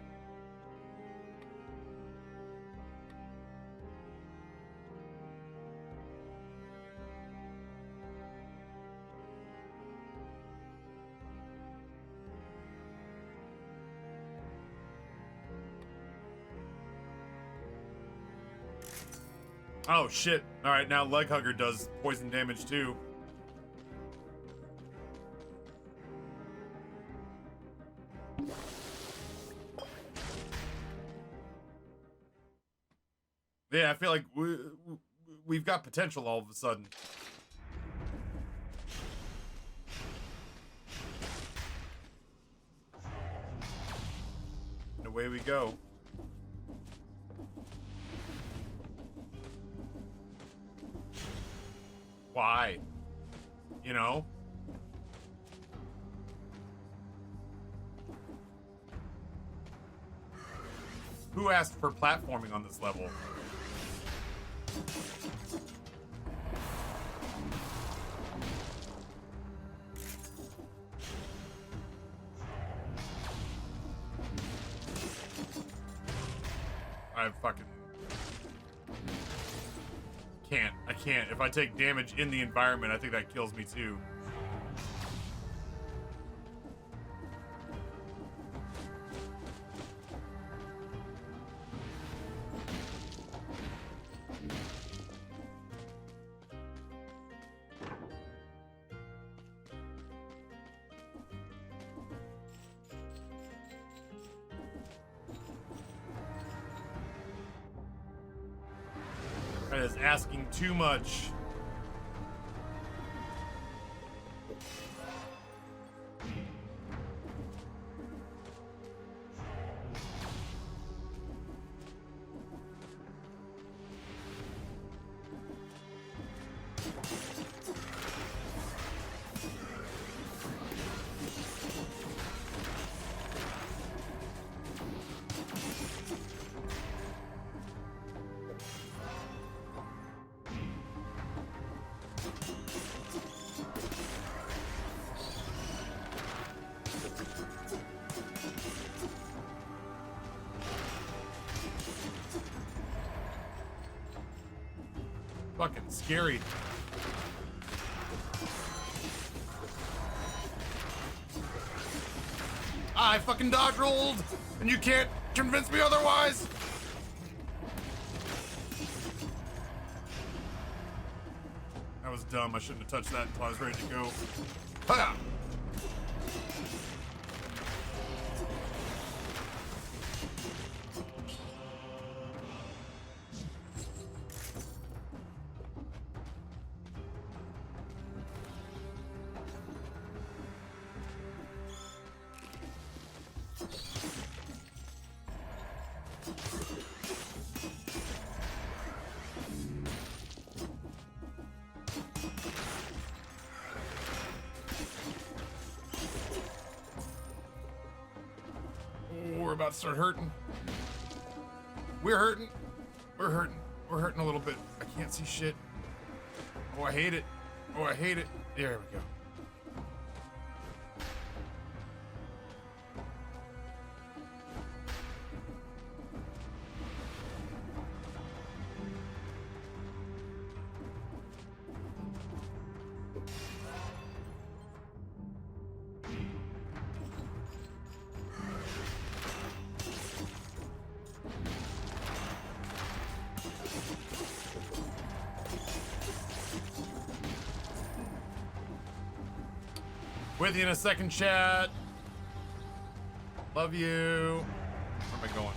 Oh shit. Alright, now Leg Hugger does poison damage too. Yeah, I feel like we've got potential all of a sudden. And away we go. Why? You know? Who asked for platforming on this level? I fucking can't. I can't. If I take damage in the environment, I think that kills me too. That is asking too much. fucking scary. I fucking dodge rolled, and you can't convince me otherwise. That was dumb. I shouldn't have touched that until I was ready to go. Ha! We're about to start hurting. We're hurting. We're hurting. We're hurting a little bit. I can't see shit. Oh, I hate it. Oh, I hate it. There we go. With you in a second, chat. Love you. Where am I going?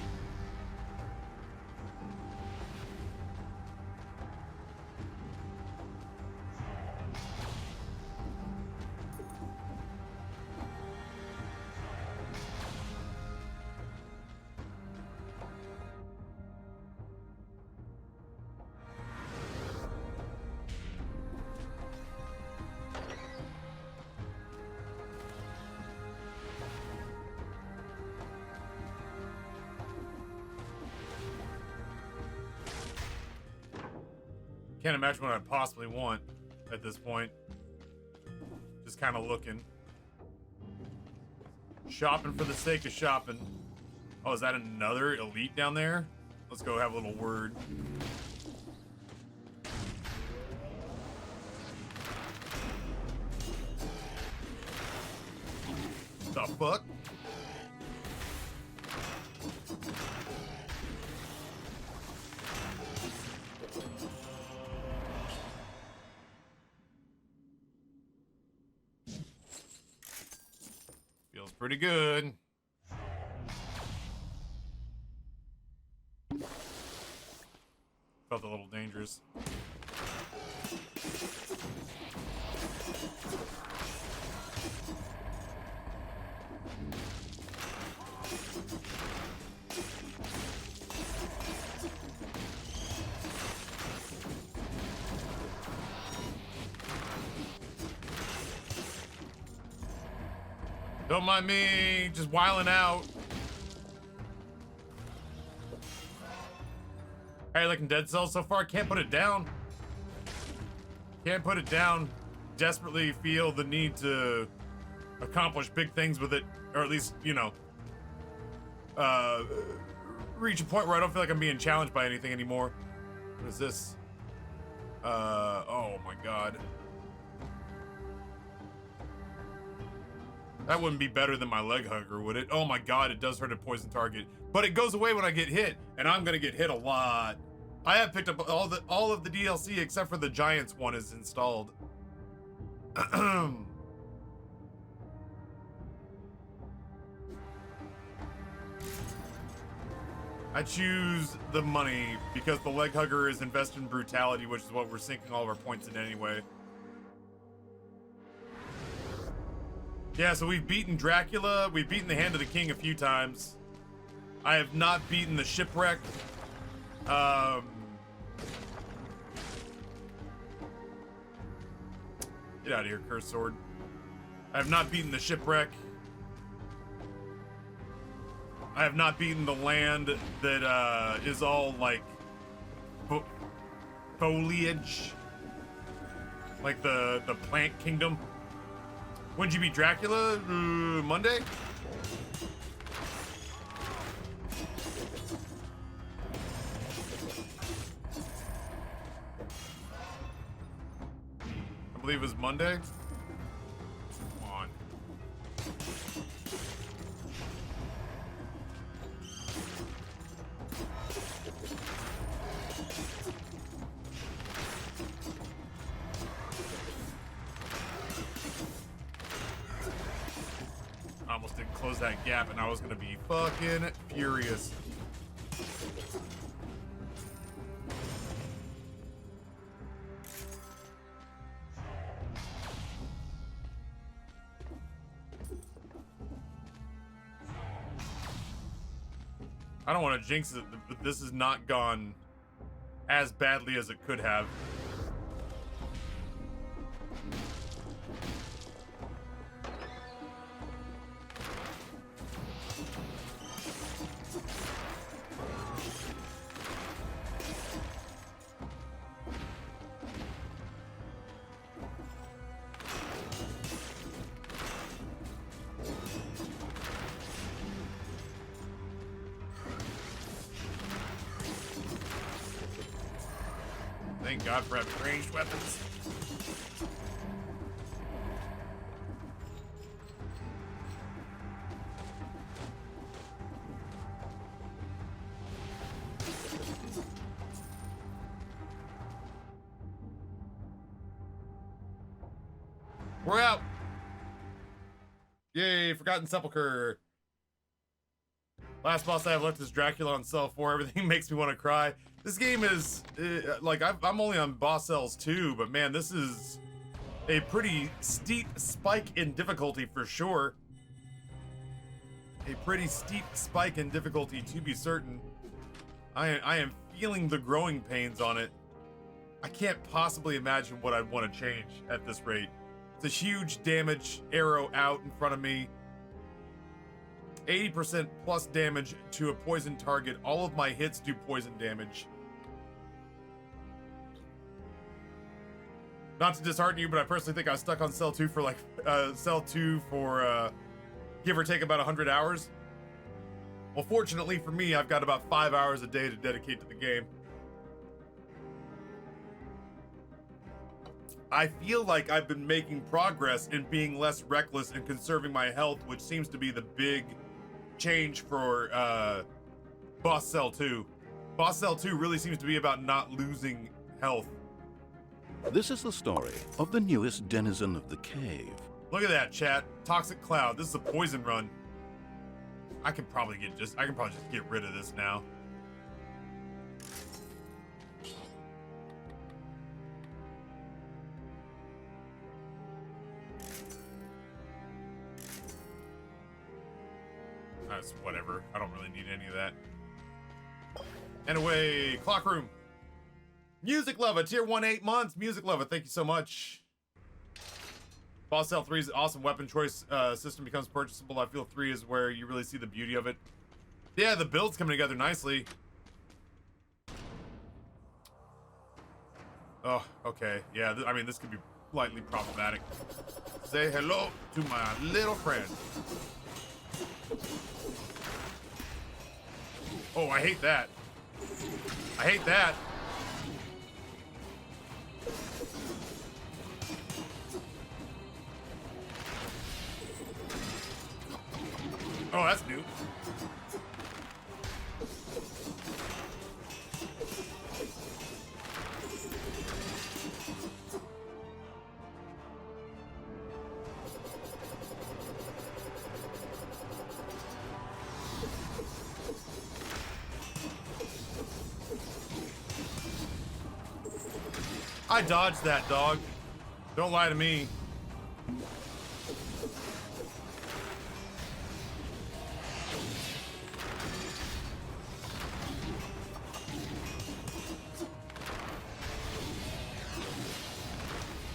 Can't imagine what I'd possibly want at this point. Just kind of looking. Shopping for the sake of shopping. Oh, is that another elite down there? Let's go have a little word. The fuck? Feels pretty good. Felt a little dangerous. Don't mind me, just whiling out. How you looking, Dead Cells, so far? Can't put it down. Can't put it down. Desperately feel the need to accomplish big things with it, or at least, you know, reach a point where I don't feel like I'm being challenged by anything anymore. What is this? Oh my god. That wouldn't be better than my leg hugger, would it? Oh my god, it does hurt a poison target. But it goes away when I get hit, and I'm gonna get hit a lot. I have picked up all of the DLC except for the Giants one is installed. I choose the money because the leg hugger is invested in brutality, which is what we're sinking all of our points in anyway. Yeah, so we've beaten Dracula, we've beaten the Hand of the King a few times. I have not beaten the Shipwreck. Get out of here, Cursed Sword. I have not beaten the Shipwreck. I have not beaten the land that is all like foliage. Like the plant kingdom. When'd you beat Dracula? Monday? believe it was Monday. Come on. I almost didn't close that gap, and I was gonna be fucking furious. I don't want to jinx it, but this has not gone as badly as it could have. Thank God for having ranged weapons. We're out. Yay, Forgotten Sepulchre. Last boss I have left is Dracula on cell 4. Everything makes me want to cry. This game is, like, I'm only on boss cells 2, but man, this is a pretty steep spike in difficulty for sure. A pretty steep spike in difficulty, to be certain. I am feeling the growing pains on it. I can't possibly imagine what I'd want to change at this rate. It's a huge damage arrow out in front of me. 80% plus damage to a poison target. All of my hits do poison damage. Not to dishearten you, but I personally think I was stuck on cell 2 for give or take about 100 hours. Well, fortunately for me, I've got about 5 hours a day to dedicate to the game. I feel like I've been making progress in being less reckless and conserving my health, which seems to be the big change for Boss Cell 2. Boss Cell 2 really seems to be about not losing health. This is the story of the newest denizen of the cave. Look at that, chat. Toxic Cloud. This is a poison run. I can probably just get rid of this now. That's whatever. I don't really need any of that. Anyway, Clock Room. Music Lover, tier 1, 8 months. Music Lover, thank you so much. Boss Cell 3's awesome weapon choice system becomes purchasable. I feel 3 is where you really see the beauty of it. Yeah, the build's coming together nicely. Oh, okay. Yeah, I mean, this could be slightly problematic. Say hello to my little friend. Oh, I hate that. I hate that. Oh, that's new. I dodged that, dog. Don't lie to me.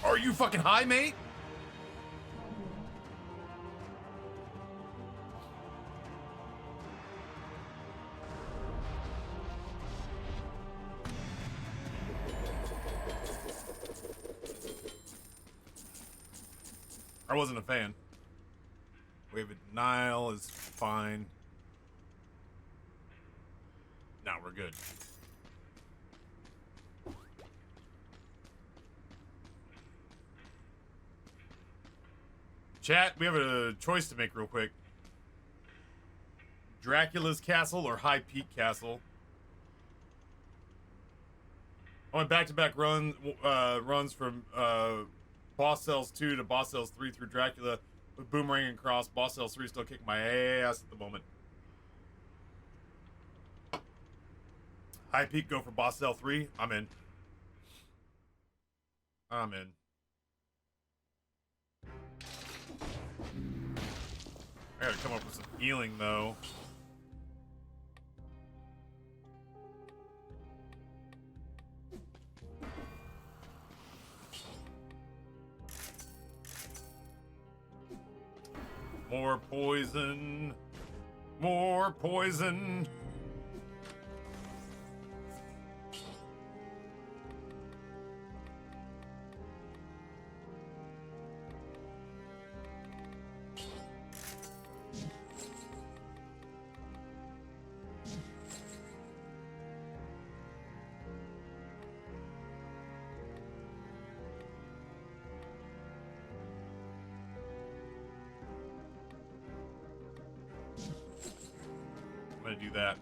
Are you fucking high, mate? I wasn't a fan. Wave of Denial is fine. Now we're good. Chat, we have a choice to make real quick. Dracula's Castle or High Peak Castle. I went back-to-back runs from Boss Cells 2 to Boss Cells 3 through Dracula with Boomerang and Cross. Boss Cells 3 still kicking my ass at the moment. High Peak, go for Boss Cell 3. I'm in. I'm in. I gotta come up with some healing, though. More poison. More poison. Do that.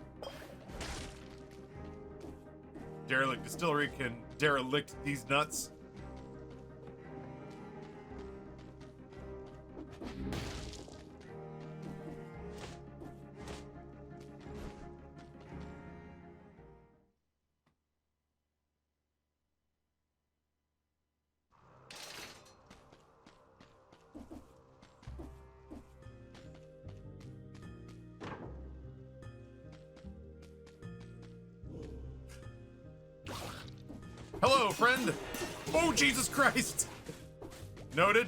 Derelict Distillery can derelict these nuts. Hello, friend. Oh, Jesus Christ. Noted.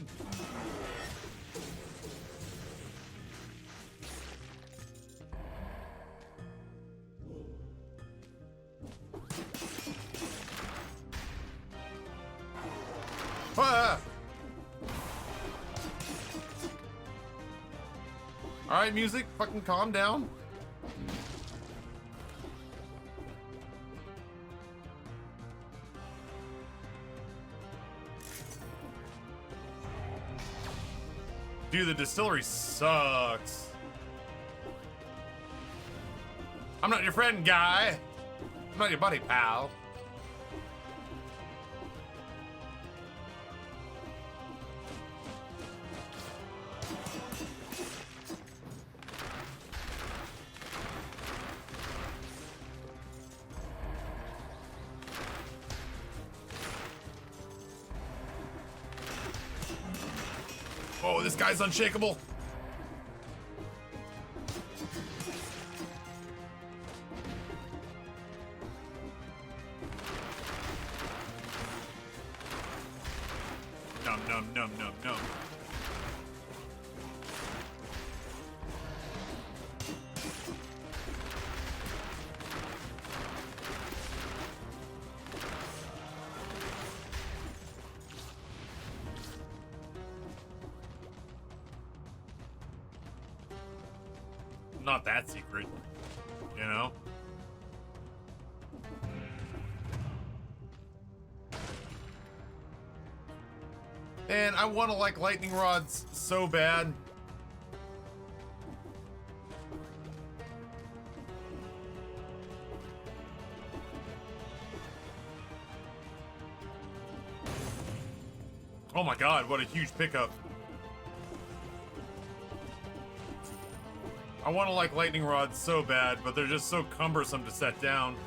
Ah. All right, music, fucking calm down. Dude, the distillery sucks. I'm not your friend, guy. I'm not your buddy, pal. Oh, this guy's unshakable. Num, num, num, num, num. Not that secret, you know? Man, I want to like lightning rods so bad. Oh my god, what a huge pickup. I want to like lightning rods so bad, but they're just so cumbersome to set down.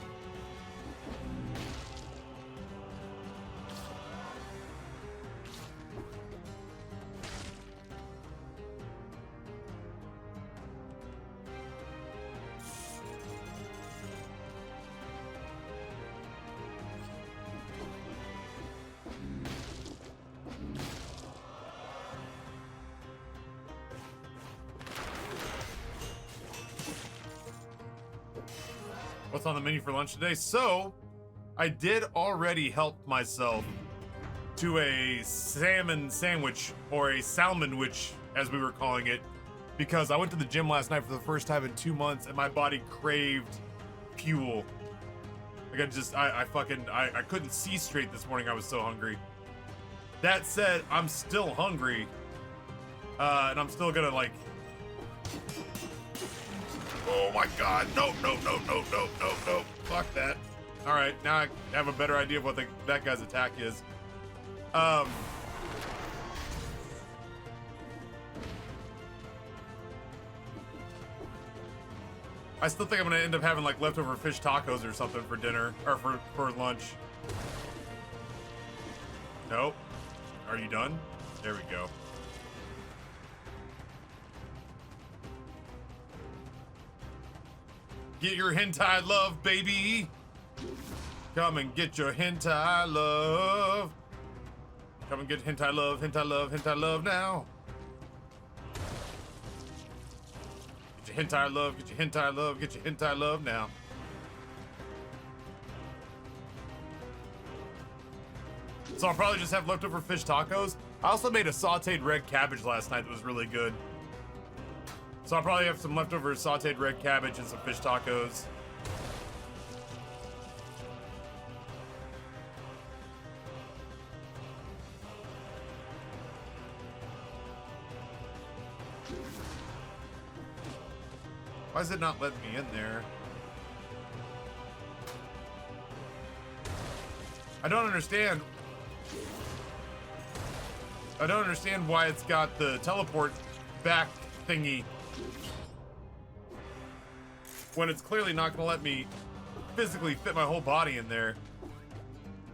What's on the menu for lunch today? So, I did already help myself to a salmon sandwich, or a salmonwich, as we were calling it, because I went to the gym last night for the first time in 2 months, and my body craved fuel. Like I couldn't see straight this morning. I was so hungry. That said, I'm still hungry. And I'm still gonna like. Oh my God! No! Fuck that! All right, now I have a better idea of what that guy's attack is. I still think I'm gonna end up having like leftover fish tacos or something for dinner or for lunch. Nope. Are you done? There we go. Get your hentai love, baby. Come and get your hentai love. Come and get hentai love, hentai love, hentai love now. Get your hentai love, get your hentai love, get your hentai love now. So I'll probably just have leftover fish tacos. I also made a sauteed red cabbage last night that was really good. So I'll probably have some leftover sauteed red cabbage and some fish tacos. Why is it not letting me in there? I don't understand. I don't understand why it's got the teleport back thingy when it's clearly not going to let me physically fit my whole body in there.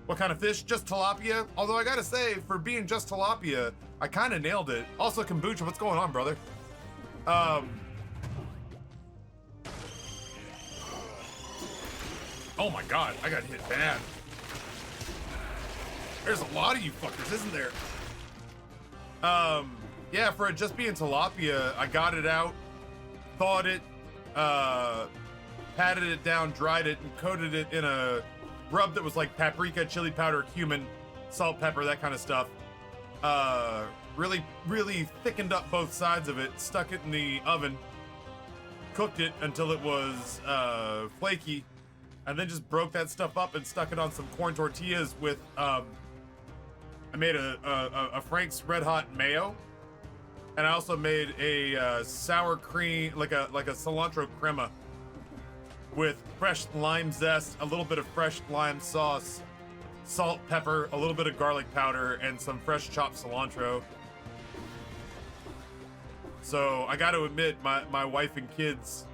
What kind of fish? Just tilapia? Although I gotta say, for being just tilapia, I kind of nailed it. Also, kombucha, what's going on, brother? Oh my God, I got hit bad. There's a lot of you fuckers, isn't there? Yeah, for it just being tilapia, I got it out, thawed it, patted it down, dried it, and coated it in a rub that was like paprika, chili powder, cumin, salt, pepper, that kind of stuff. Really thickened up both sides of it, stuck it in the oven, cooked it until it was flaky, and then just broke that stuff up and stuck it on some corn tortillas with, I made a Frank's Red Hot mayo, and I also made a sour cream, like a cilantro crema with fresh lime zest, a little bit of fresh lime sauce, salt, pepper, a little bit of garlic powder, and some fresh chopped cilantro. So I got to admit, my wife and kids,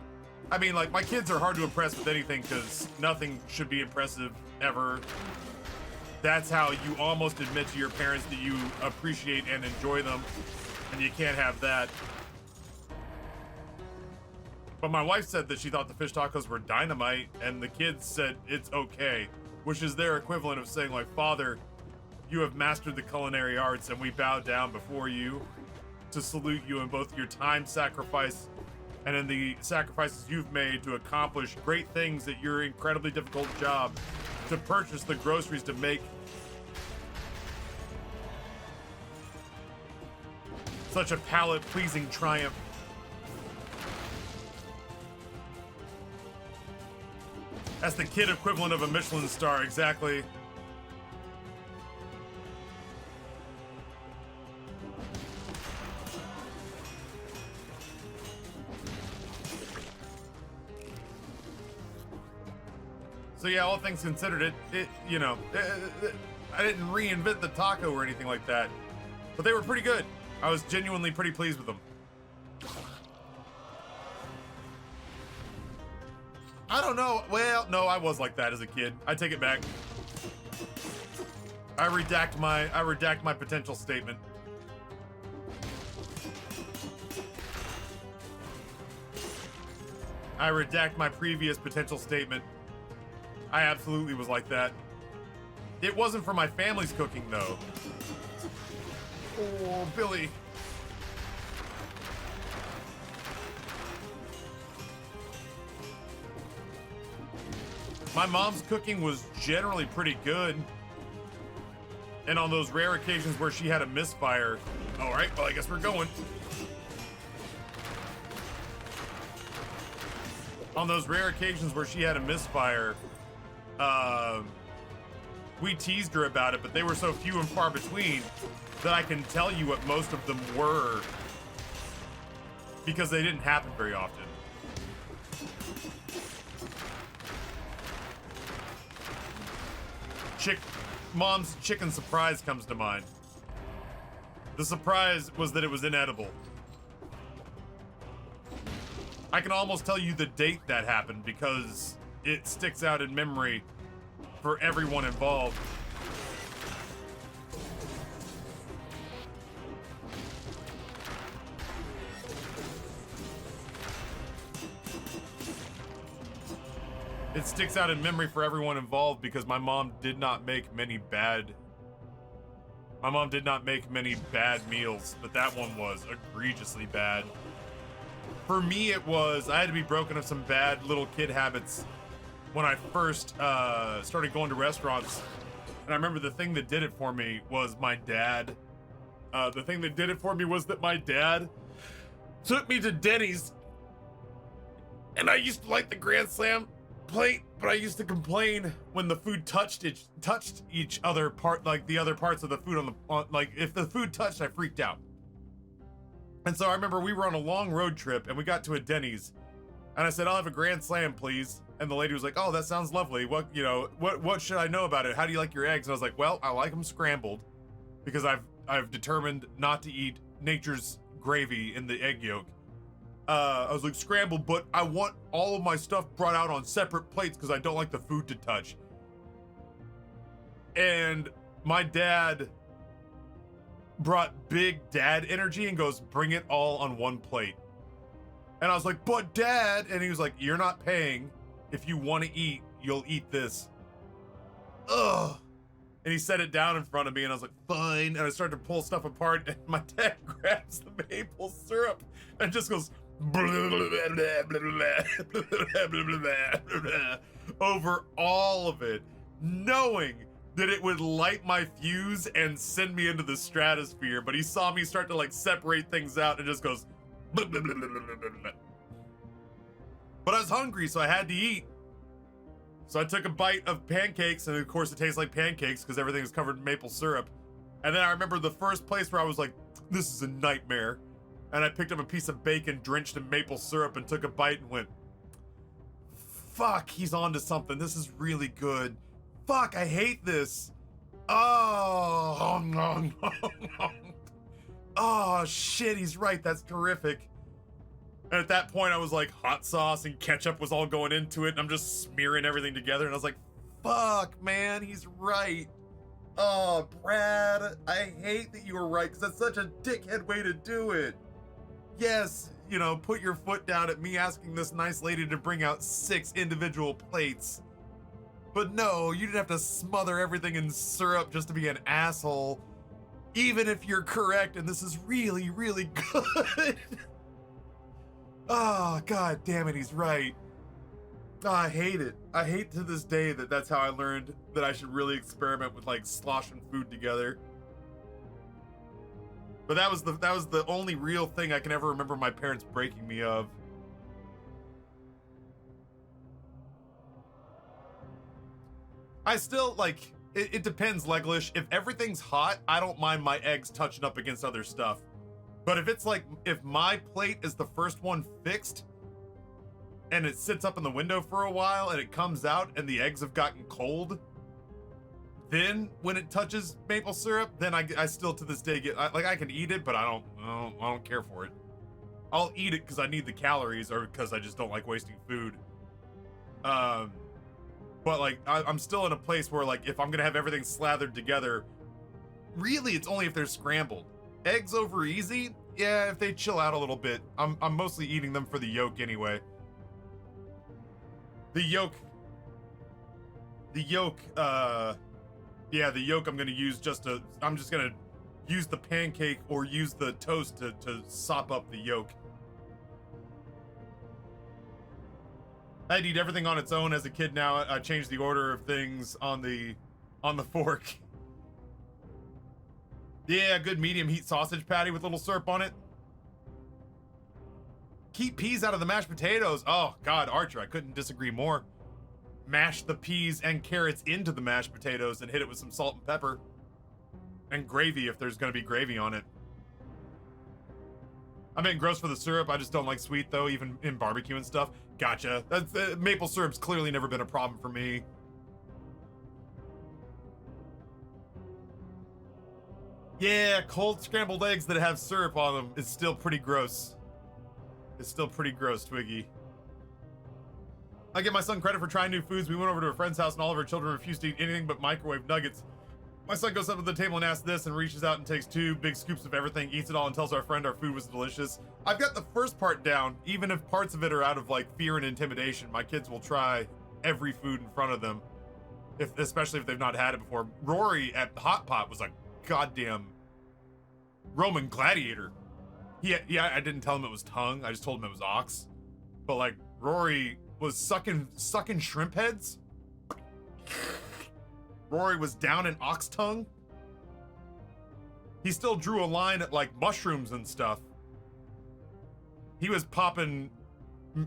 I mean, like, my kids are hard to impress with anything because nothing should be impressive ever. That's how you almost admit to your parents that you appreciate and enjoy them, and you can't have that. But my wife said that she thought the fish tacos were dynamite, and the kids said it's okay, which is their equivalent of saying, like, Father, you have mastered the culinary arts, and we bow down before you to salute you in both your time sacrifice and in the sacrifices you've made to accomplish great things at your incredibly difficult job, to purchase the groceries to make such a palate-pleasing triumph. That's the kid equivalent of a Michelin star, exactly. So yeah, all things considered, you know, I didn't reinvent the taco or anything like that, but they were pretty good. I was genuinely pretty pleased with them. I don't know. Well, no, I was like that as a kid. I take it back. I redact my potential statement. I redact my previous potential statement. I absolutely was like that. It wasn't for my family's cooking, though. Oh, Billy. My mom's cooking was generally pretty good. And on those rare occasions where she had a misfire, all right, well, I guess we're going. On those rare occasions where she had a misfire, we teased her about it, but they were so few and far between that I can tell you what most of them were because they didn't happen very often. Mom's chicken surprise comes to mind. The surprise was that it was inedible. I can almost tell you the date that happened because it sticks out in memory for everyone involved. It sticks out in memory for everyone involved because my mom did not make many bad meals, but that one was egregiously bad. For me, it was, I had to be broken of some bad little kid habits when I first started going to restaurants. And I remember the thing that did it for me was my dad. The thing that did it for me was that my dad took me to Denny's. And I used to like the Grand Slam plate, but I used to complain when the food touched each other part, like the other parts of the food like if the food touched, I freaked out. And so I remember we were on a long road trip and we got to a Denny's and I said, I'll have a Grand Slam, please. And the lady was like, oh, that sounds lovely. What should I know about it? How do you like your eggs? And I was like, well, I like them scrambled because I've determined not to eat nature's gravy in the egg yolk. I was like, scrambled, but I want all of my stuff brought out on separate plates because I don't like the food to touch. And my dad brought big dad energy and goes, bring it all on one plate. And I was like, but Dad, and he was like, you're not paying. If you want to eat, you'll eat this. Ugh. And he set it down in front of me and I was like, fine. And I started to pull stuff apart and my dad grabs the maple syrup and just goes over all of it, knowing that it would light my fuse and send me into the stratosphere. But he saw me start to like separate things out and just goes but I was hungry, so I had to eat. So I took a bite of pancakes, and of course it tastes like pancakes because everything is covered in maple syrup. And then I remember the first place where I was like, this is a nightmare. And I picked up a piece of bacon drenched in maple syrup and took a bite and went, fuck, he's onto something. This is really good. Fuck, I hate this. Oh, no. Oh, shit, he's right. That's terrific. And at that point, I was like, hot sauce and ketchup was all going into it. And I'm just smearing everything together. And I was like, fuck, man, he's right. Oh, Brad, I hate that you were right because that's such a dickhead way to do it. Yes, you know, put your foot down at me asking this nice lady to bring out 6 individual plates. But no, you didn't have to smother everything in syrup just to be an asshole. Even if you're correct and this is really, really good. Oh, god damn it, he's right. Oh, I hate it. I hate to this day that that's how I learned that I should really experiment with like sloshing food together. But that was the only real thing I can ever remember my parents breaking me of. I still like it depends, Leglish. If everything's hot, I don't mind my eggs touching up against other stuff. But if it's like, if my plate is the first one fixed and it sits up in the window for a while and it comes out and the eggs have gotten cold, then when it touches maple syrup, then I still to this day get, like I can eat it, but I don't care for it. I'll eat it because I need the calories or because I just don't like wasting food. But like, I'm still in a place where like, if I'm gonna have everything slathered together, really it's only if they're scrambled. Eggs over easy? Yeah, if they chill out a little bit. I'm mostly eating them for the yolk anyway. The yolk, yeah, the yolk I'm gonna use I'm just gonna use the pancake or use the toast to sop up the yolk. I'd eat everything on its own as a kid now. I changed the order of things on the fork. Yeah, good medium heat sausage patty with little syrup on it. Keep peas out of the mashed potatoes. Oh, God, Archer, I couldn't disagree more. Mash the peas and carrots into the mashed potatoes and hit it with some salt and pepper. And gravy if there's going to be gravy on it. I'm getting gross for the syrup. I just don't like sweet though, even in barbecue and stuff. Gotcha. That's maple syrup's clearly never been a problem for me. Yeah, cold scrambled eggs that have syrup on them is still pretty gross. It's still pretty gross, Twiggy. I give my son credit for trying new foods. We went over to a friend's house and all of our children refused to eat anything but microwave nuggets. My son goes up to the table and asks this and reaches out and takes 2 big scoops of everything, eats it all, and tells our friend our food was delicious. I've got the first part down. Even if parts of it are out of like fear and intimidation, my kids will try every food in front of them, especially if they've not had it before. Rory at Hot Pot was a goddamn Roman gladiator. Yeah, I didn't tell him it was tongue. I just told him it was ox. But like Rory was sucking shrimp heads. Rory was down in ox tongue. He still drew a line at like mushrooms and stuff. He was popping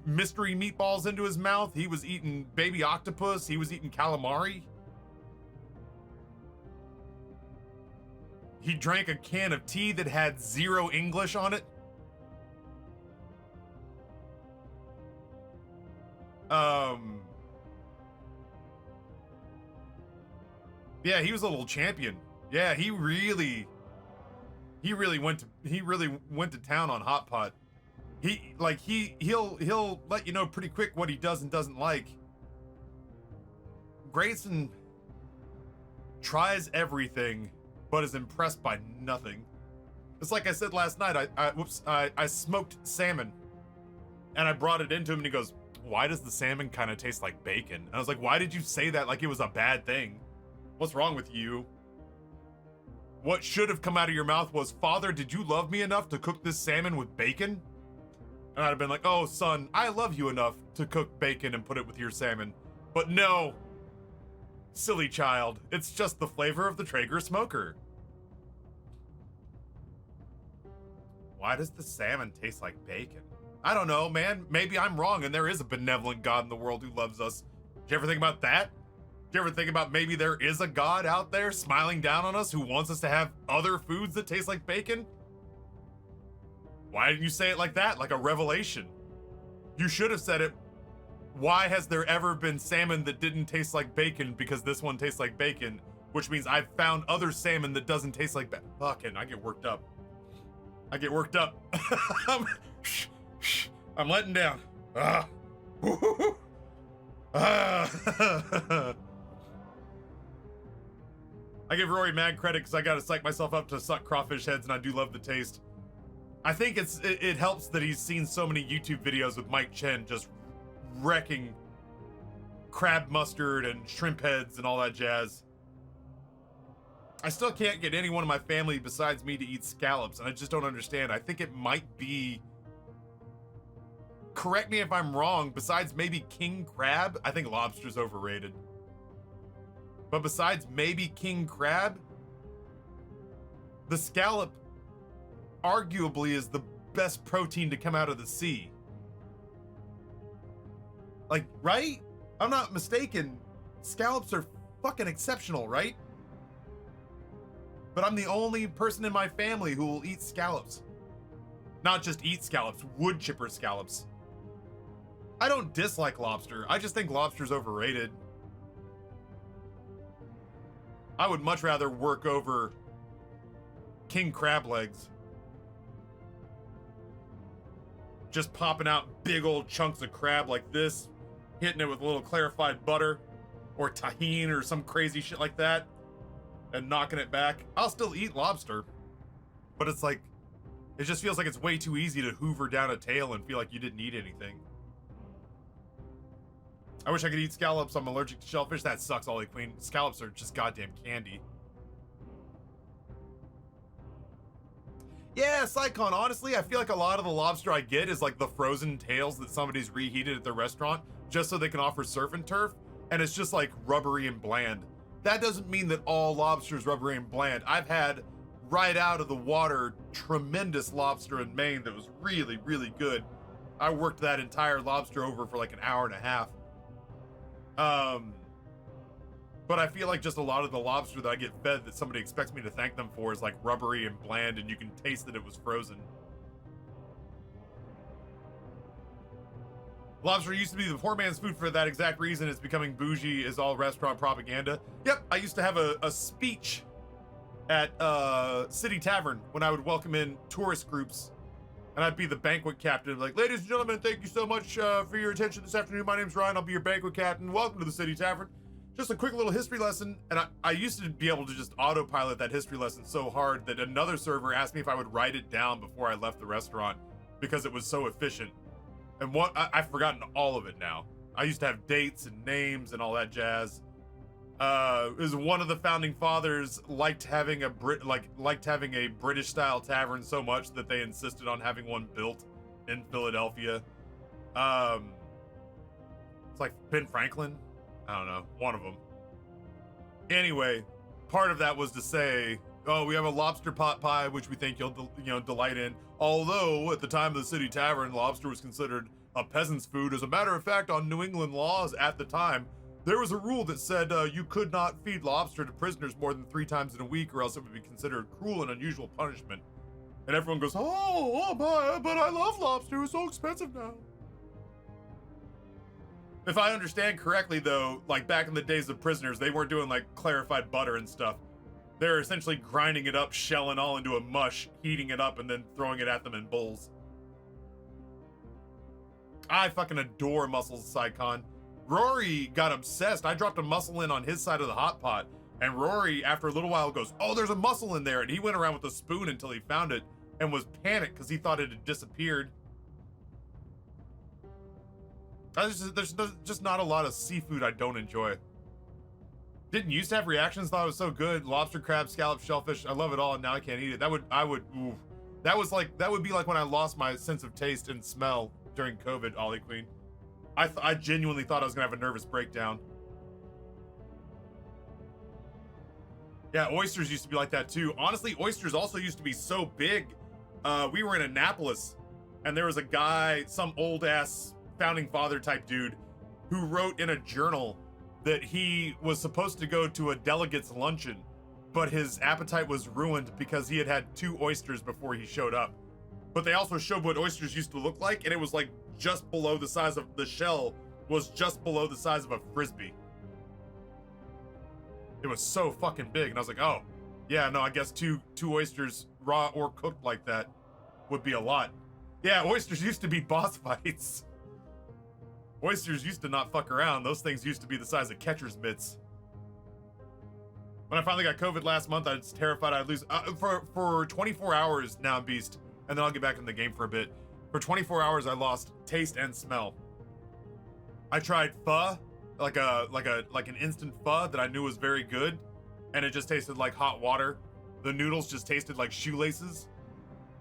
mystery meatballs into his mouth. He was eating baby octopus. He was eating calamari. He drank a can of tea that had 0 English on it. Yeah, he was a little champion. Yeah, he really went to town on Hot Pot. He'll let you know pretty quick what he does and doesn't like. Grayson tries everything, but is impressed by nothing. It's like I said last night, I smoked salmon and I brought it into him and he goes, "Why does the salmon kind of taste like bacon?" And I was like, "Why did you say that like it was a bad thing? What's wrong with you?" What should have come out of your mouth was, "Father, did you love me enough to cook this salmon with bacon?" And I'd have been like, "Oh, son, I love you enough to cook bacon and put it with your salmon." But no, silly child, it's just the flavor of the Traeger smoker. Why does the salmon taste like bacon? I don't know, man. Maybe I'm wrong and there is a benevolent God in the world who loves us. Did you ever think about that? Did you ever think about maybe there is a God out there smiling down on us who wants us to have other foods that taste like bacon? Why didn't you say it like that? Like a revelation. You should have said it. Why has there ever been salmon that didn't taste like bacon because this one tastes like bacon? Which means I've found other salmon that doesn't taste like bacon. Fucking, I get worked up. I get worked up. I'm letting down. I give Rory mad credit because I gotta psych myself up to suck crawfish heads and I do love the taste. I think it helps that he's seen so many YouTube videos with Mike Chen just wrecking crab mustard and shrimp heads and all that jazz. I still can't get anyone in my family besides me to eat scallops, and I just don't understand. I think it might be, correct me if I'm wrong, besides maybe king crab, I think lobster's overrated. But besides maybe king crab, the scallop arguably is the best protein to come out of the sea. Like, right? I'm not mistaken. Scallops are fucking exceptional, right? But I'm the only person in my family who will eat scallops. Not just eat scallops, wood chipper scallops. I don't dislike lobster. I just think lobster's overrated. I would much rather work over king crab legs. Just popping out big old chunks of crab like this, hitting it with a little clarified butter or tahini or some crazy shit like that, and knocking it back. I'll still eat lobster, but it's like, it just feels like it's way too easy to hoover down a tail and feel like you didn't eat anything. I wish I could eat scallops. I'm allergic to shellfish. That sucks, Ollie Queen. Scallops are just goddamn candy. Yeah, Sycon, honestly, I feel like a lot of the lobster I get is like the frozen tails that somebody's reheated at the restaurant just so they can offer surf and turf, and it's just like rubbery and bland. That doesn't mean that all lobster is rubbery and bland. I've had right out of the water tremendous lobster in Maine that was really, really good. I worked that entire lobster over for like an hour and a half. But I feel like just a lot of the lobster that I get fed that somebody expects me to thank them for is like rubbery and bland, and you can taste that it was frozen. Lobster used to be the poor man's food for that exact reason. It's becoming bougie is all restaurant propaganda. Yep, I used to have a speech at City Tavern when I would welcome in tourist groups. And I'd be the banquet captain. Like, ladies and gentlemen, thank you so much for your attention this afternoon. My name's Ryan. I'll be your banquet captain. Welcome to the City Tavern. Just a quick little history lesson. And I used to be able to just autopilot that history lesson so hard that another server asked me if I would write it down before I left the restaurant because it was so efficient. And I've forgotten all of it now. I used to have dates and names and all that jazz. It was one of the founding fathers liked having a British style tavern so much that they insisted on having one built in Philadelphia. It's like Ben Franklin. I don't know, one of them. Anyway, part of that was to say, oh, we have a lobster pot pie, which we think you'll delight in. Although, at the time of the City Tavern, lobster was considered a peasant's food. As a matter of fact, on New England laws at the time, there was a rule that said you could not feed lobster to prisoners more than 3 times in a week, or else it would be considered cruel and unusual punishment. And everyone goes, oh, but I love lobster. It's so expensive now. If I understand correctly, though, like back in the days of prisoners, they weren't doing like clarified butter and stuff. They're essentially grinding it up, shelling all into a mush, heating it up, and then throwing it at them in bowls. I fucking adore mussels, Psycon. Rory got obsessed. I dropped a mussel in on his side of the hot pot, and Rory, after a little while, goes, oh, there's a mussel in there. And he went around with a spoon until he found it and was panicked because he thought it had disappeared. There's just not a lot of seafood I don't enjoy. Didn't used to have reactions, thought it was so good. Lobster, crab, scallop, shellfish, I love it all, and now I can't eat it. That would be like when I lost my sense of taste and smell during COVID, Ollie Queen. I genuinely thought I was gonna have a nervous breakdown. Yeah, oysters used to be like that too. Honestly, oysters also used to be so big. We were in Annapolis, and there was a guy, some old ass founding father type dude, who wrote in a journal that he was supposed to go to a delegate's luncheon, but his appetite was ruined because he had had 2 oysters before he showed up. But they also showed what oysters used to look like, and it was like just below the size of the shell, was just below the size of a frisbee. It was so fucking big, and I was like, oh, yeah, no, I guess two oysters, raw or cooked like that, would be a lot. Yeah, oysters used to be boss fights. Oysters used to not fuck around. Those things used to be the size of catcher's mitts. When I finally got COVID last month, I was terrified I'd lose. For 24 hours now, Beast, and then I'll get back in the game for a bit. For 24 hours, I lost taste and smell. I tried pho, like an instant pho that I knew was very good, and it just tasted like hot water. The noodles just tasted like shoelaces.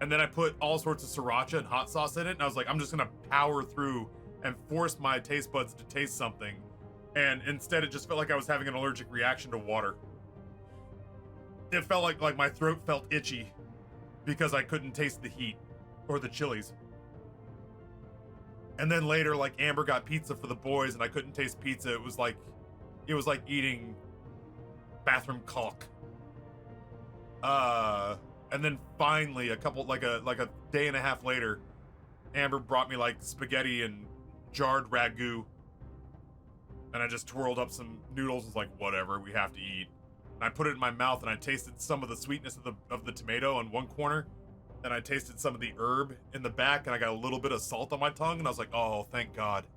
And then I put all sorts of sriracha and hot sauce in it, and I was like, I'm just gonna power through and force my taste buds to taste something. And instead, it just felt like I was having an allergic reaction to water. It felt like my throat felt itchy because I couldn't taste the heat or the chilies. And then later, like, Amber got pizza for the boys and I couldn't taste pizza. It was like eating bathroom caulk. And then finally, like a day and a half later, Amber brought me like spaghetti and jarred ragu, and I just twirled up some noodles. Was like, whatever, we have to eat. And I put it in my mouth, and I tasted some of the sweetness of the tomato on one corner, and I tasted some of the herb in the back, and I got a little bit of salt on my tongue, and I was like, oh, thank God.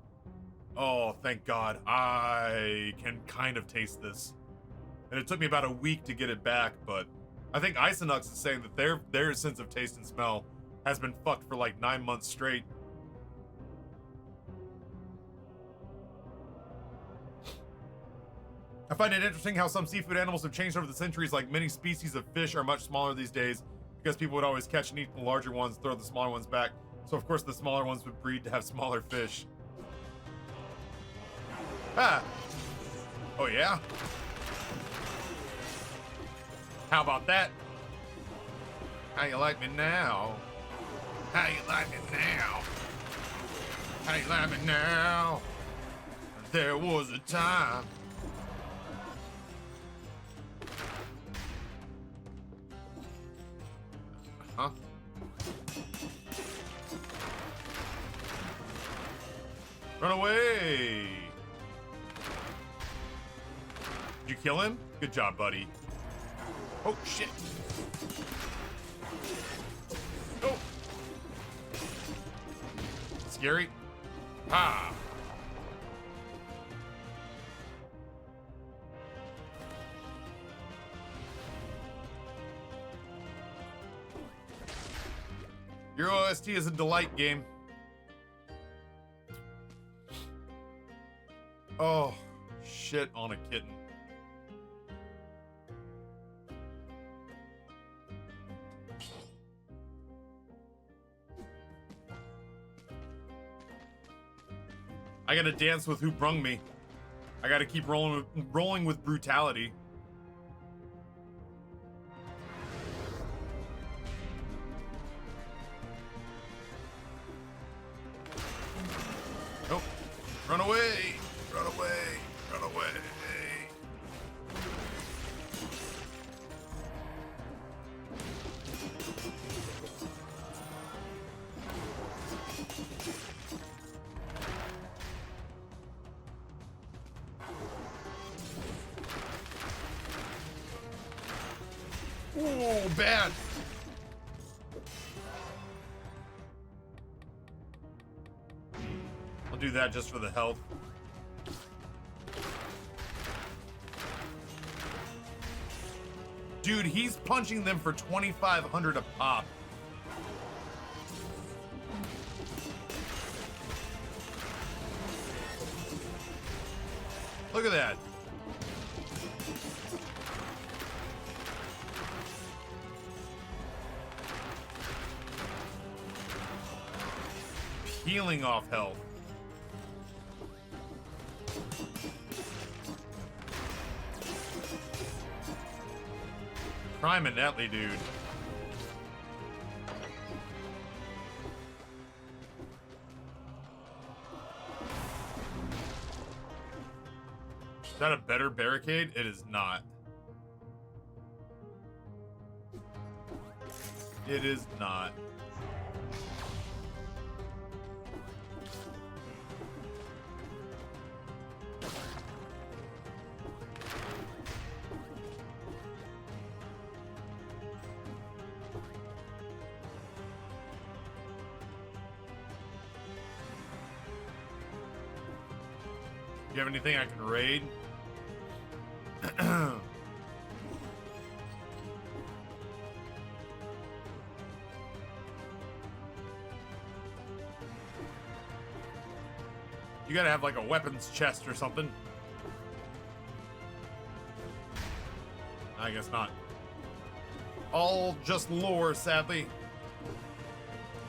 Oh, thank God. I can kind of taste this. And it took me about a week to get it back, but I think Isenux is saying that their sense of taste and smell has been fucked for like 9 months straight. I find it interesting how some seafood animals have changed over the centuries. Like, many species of fish are much smaller these days because people would always catch and eat the larger ones, throw the smaller ones back. So of course the smaller ones would breed to have smaller fish. Ah! Oh yeah? How about that? How you like me now? How you like me now? How you like me now? There was a time. Huh? Run away! Did you kill him? Good job, buddy. Oh, shit. Oh! Scary. Ha! Your OST is a delight game. Oh, shit on a kitten. I gotta dance with who brung me. I gotta keep rolling with brutality. Nope. Run away! Run away! Run away! Oh, bad. I'll do that just for the health. Dude, he's punching them for 2,500 a pop. Look at that. Healing off health. Prime and Netley, dude. Is that a better barricade? It is not. It is not. Do you have anything I can raid? You gotta have like a weapons chest or something. I guess not. All just lore, sadly.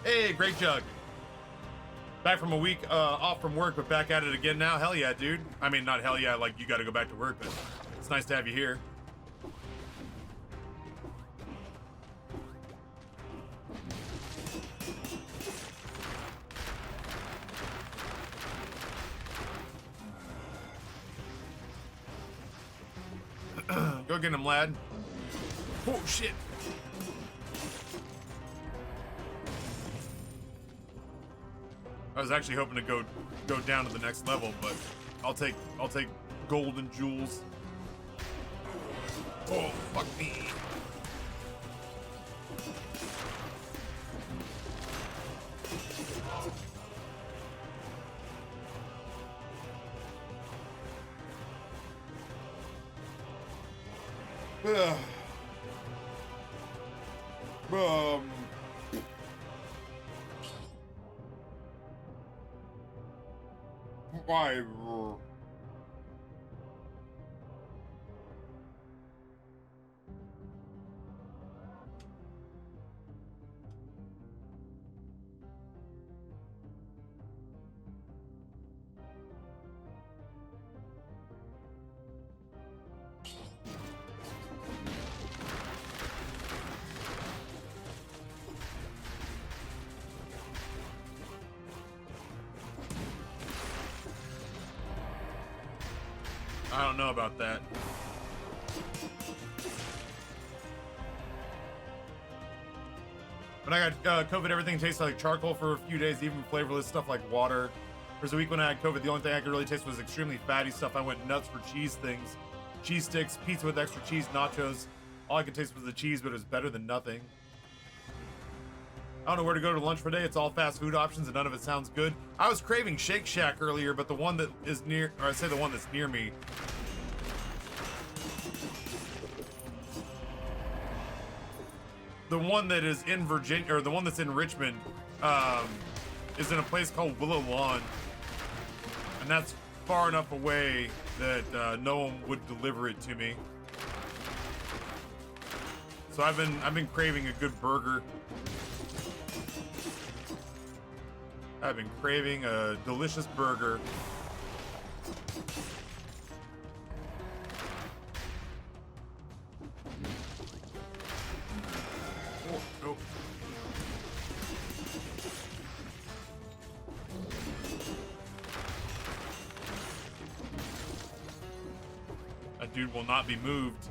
Hey, great jug. Back from a week off from work, but back at it again now. Hell yeah, dude. I mean, not hell yeah, like you gotta go back to work, but it's nice to have you here. Go get him, lad. Oh, shit. I was actually hoping to go down to the next level, but I'll take gold and jewels. Oh, fuck me. Why? I don't know about that. When I got COVID, everything tasted like charcoal for a few days, even flavorless stuff like water There's a week when I had COVID, the only thing I could really taste was extremely fatty stuff. I went nuts for cheese things. Cheese sticks, pizza with extra cheese, nachos. All I could taste was the cheese, but it was better than nothing. I don't know where to go to lunch for today. It's all fast food options and none of it sounds good. I was craving Shake Shack earlier, but the one that is near, or I say the one that's near me, the one that is in Virginia, or the one that's in Richmond, is in a place called Willow Lawn. And that's far enough away that no one would deliver it to me. So I've been craving a good burger. I've been craving a delicious burger. Oh, no. That dude will not be moved.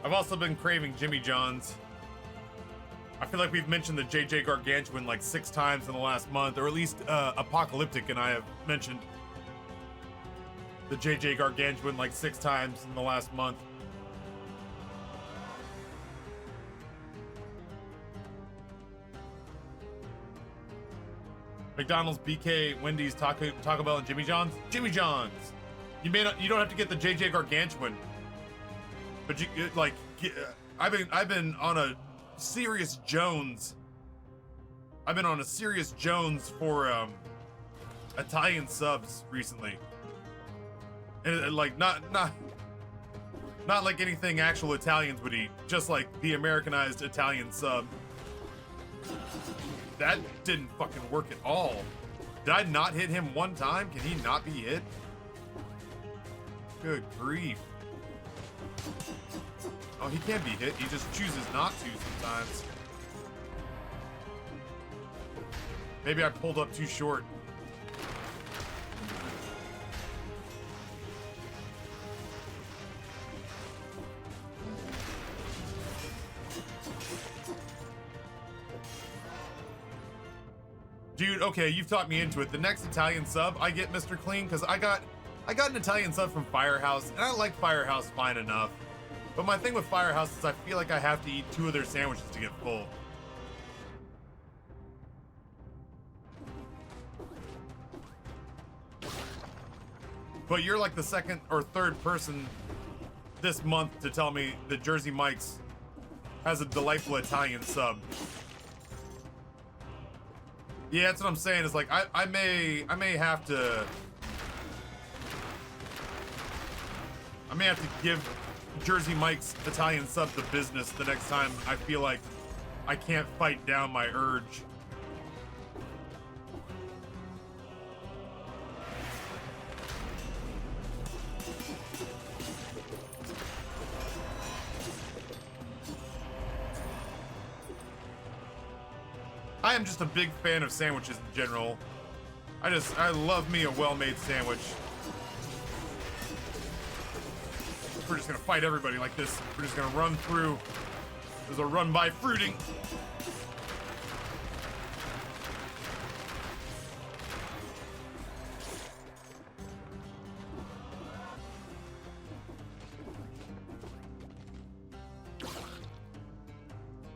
I've also been craving Jimmy John's. I feel like we've mentioned the JJ Gargantuan like 6 times in the last month, or at least Apocalyptic and I have mentioned the JJ Gargantuan like 6 times in the last month. McDonald's, BK, Wendy's, Taco Bell, and Jimmy John's. Jimmy John's. You don't have to get the JJ Gargantuan. But you like, I've been on a serious Jones. I've been on a serious Jones for Italian subs recently, and like not like anything actual Italians would eat, just like the Americanized Italian sub. That didn't fucking work at all. Did I not hit him one time? Can he not be hit? Good grief. Oh, he can be hit. He just chooses not to sometimes. Maybe I pulled up too short. Dude, okay, you've talked me into it. The next Italian sub, I get Mr. Clean, because I got an Italian sub from Firehouse, and I like Firehouse fine enough. But my thing with Firehouse is I feel like I have to eat 2 of their sandwiches to get full. But you're like the 2nd or 3rd person this month to tell me that Jersey Mike's has a delightful Italian sub. Yeah, that's what I'm saying. Is like I may have to give Jersey Mike's Italian sub the business the next time I feel like I can't fight down my urge. I am just a big fan of sandwiches in general. I love me a well-made sandwich. We're just gonna fight everybody like this. We're just gonna run through. There's a run by fruiting.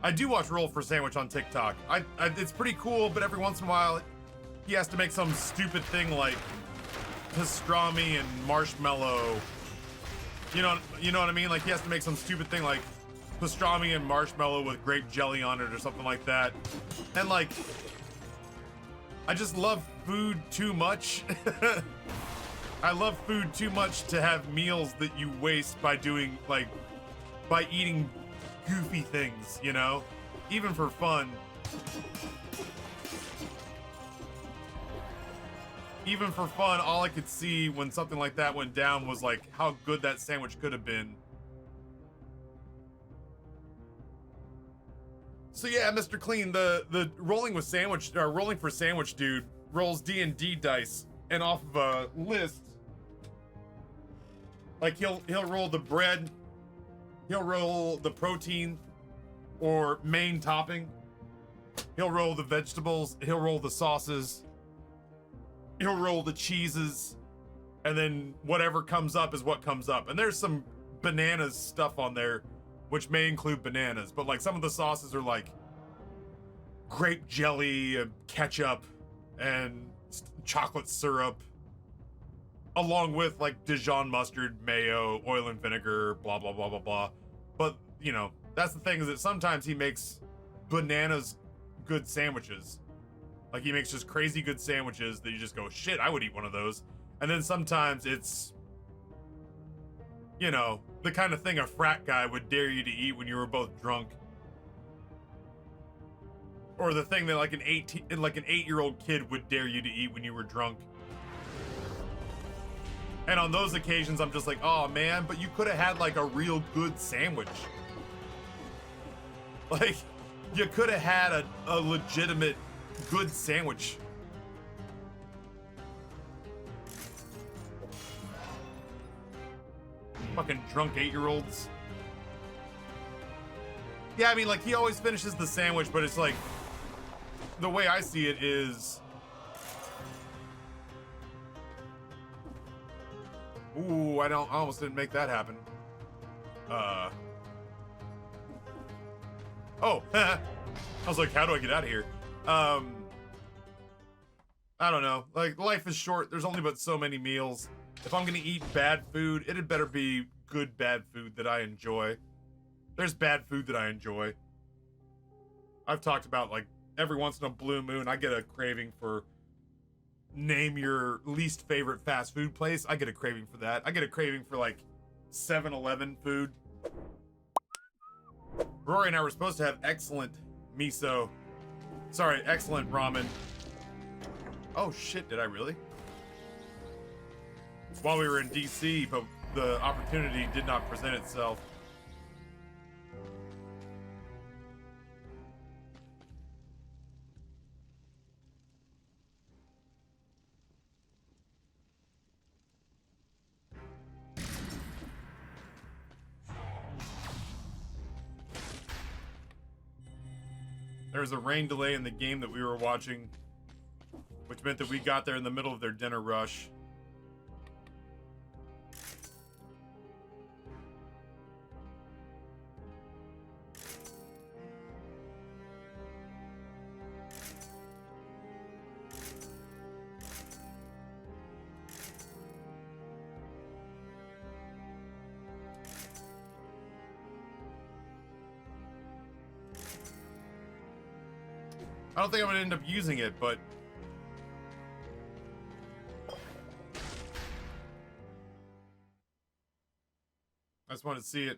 I do watch Roll for Sandwich on TikTok. It's pretty cool, but every once in a while, he has to make some stupid thing like pastrami and marshmallow. You know what I mean? Like he has to make some stupid thing like pastrami and marshmallow with grape jelly on it or something like that. And like, I just love food too much. I love food too much to have meals that you waste by doing like, by eating goofy things, you know? Even for fun. Even for fun, all I could see when something like that went down was like how good that sandwich could have been. So yeah, Mr. Clean, the rolling with sandwich, or rolling for sandwich dude rolls D&D dice, and off of a list, like he'll roll the bread He'll roll the protein or main topping. He'll roll the vegetables. He'll roll the sauces. He'll roll the cheeses. And then whatever comes up is what comes up. And there's some bananas stuff on there, which may include bananas. But like some of the sauces are like grape jelly, ketchup, and chocolate syrup, along with like Dijon mustard, mayo, oil and vinegar, blah, blah, blah, blah, blah. But, you know, that's the thing, is that sometimes he makes bananas good sandwiches. Like he makes just crazy good sandwiches that you just go, shit, I would eat one of those. And then sometimes it's, you know, the kind of thing a frat guy would dare you to eat when you were both drunk. Or the thing that like an 8-year-old kid would dare you to eat when you were drunk. And on those occasions, I'm just like, oh man, but you could have had like a real good sandwich. Like, you could have had a legitimate good sandwich. Fucking drunk 8-year-olds. Yeah, I mean, like, he always finishes the sandwich, but it's like, the way I see it is, ooh, I almost didn't make that happen. Oh, I was like, how do I get out of here? I don't know. Like, life is short. There's only but so many meals. If I'm gonna eat bad food, it had better be good bad food that I enjoy. There's bad food that I enjoy. I've talked about, like, every once in a blue moon, I get a craving for, name your least favorite fast food place. I get a craving for that. I get a craving for, like, 7-Eleven food. Rory and I were supposed to have excellent excellent ramen. Oh shit, did I really? While we were in DC, but the opportunity did not present itself. There was a rain delay in the game that we were watching, which meant that we got there in the middle of their dinner rush. I don't think I'm gonna end up using it, but I just wanted to see it.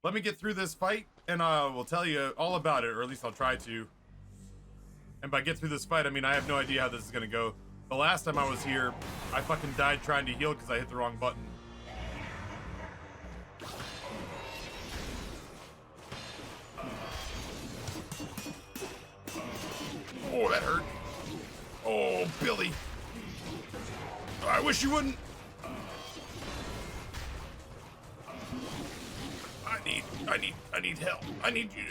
Let me get through this fight, and I will tell you all about it, or at least I'll try to. And by get through this fight, I mean I have no idea how this is gonna go. The last time I was here, I fucking died trying to heal because I hit the wrong button. Oh, that hurt. Oh, Billy. I wish you wouldn't. I need help. I need you.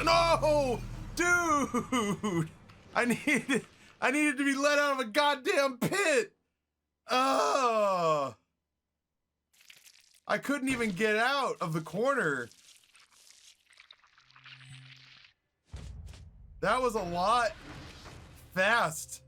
No! Dude! I needed to be let out of a goddamn pit. Oh. I couldn't even get out of the corner. That was a lot fast.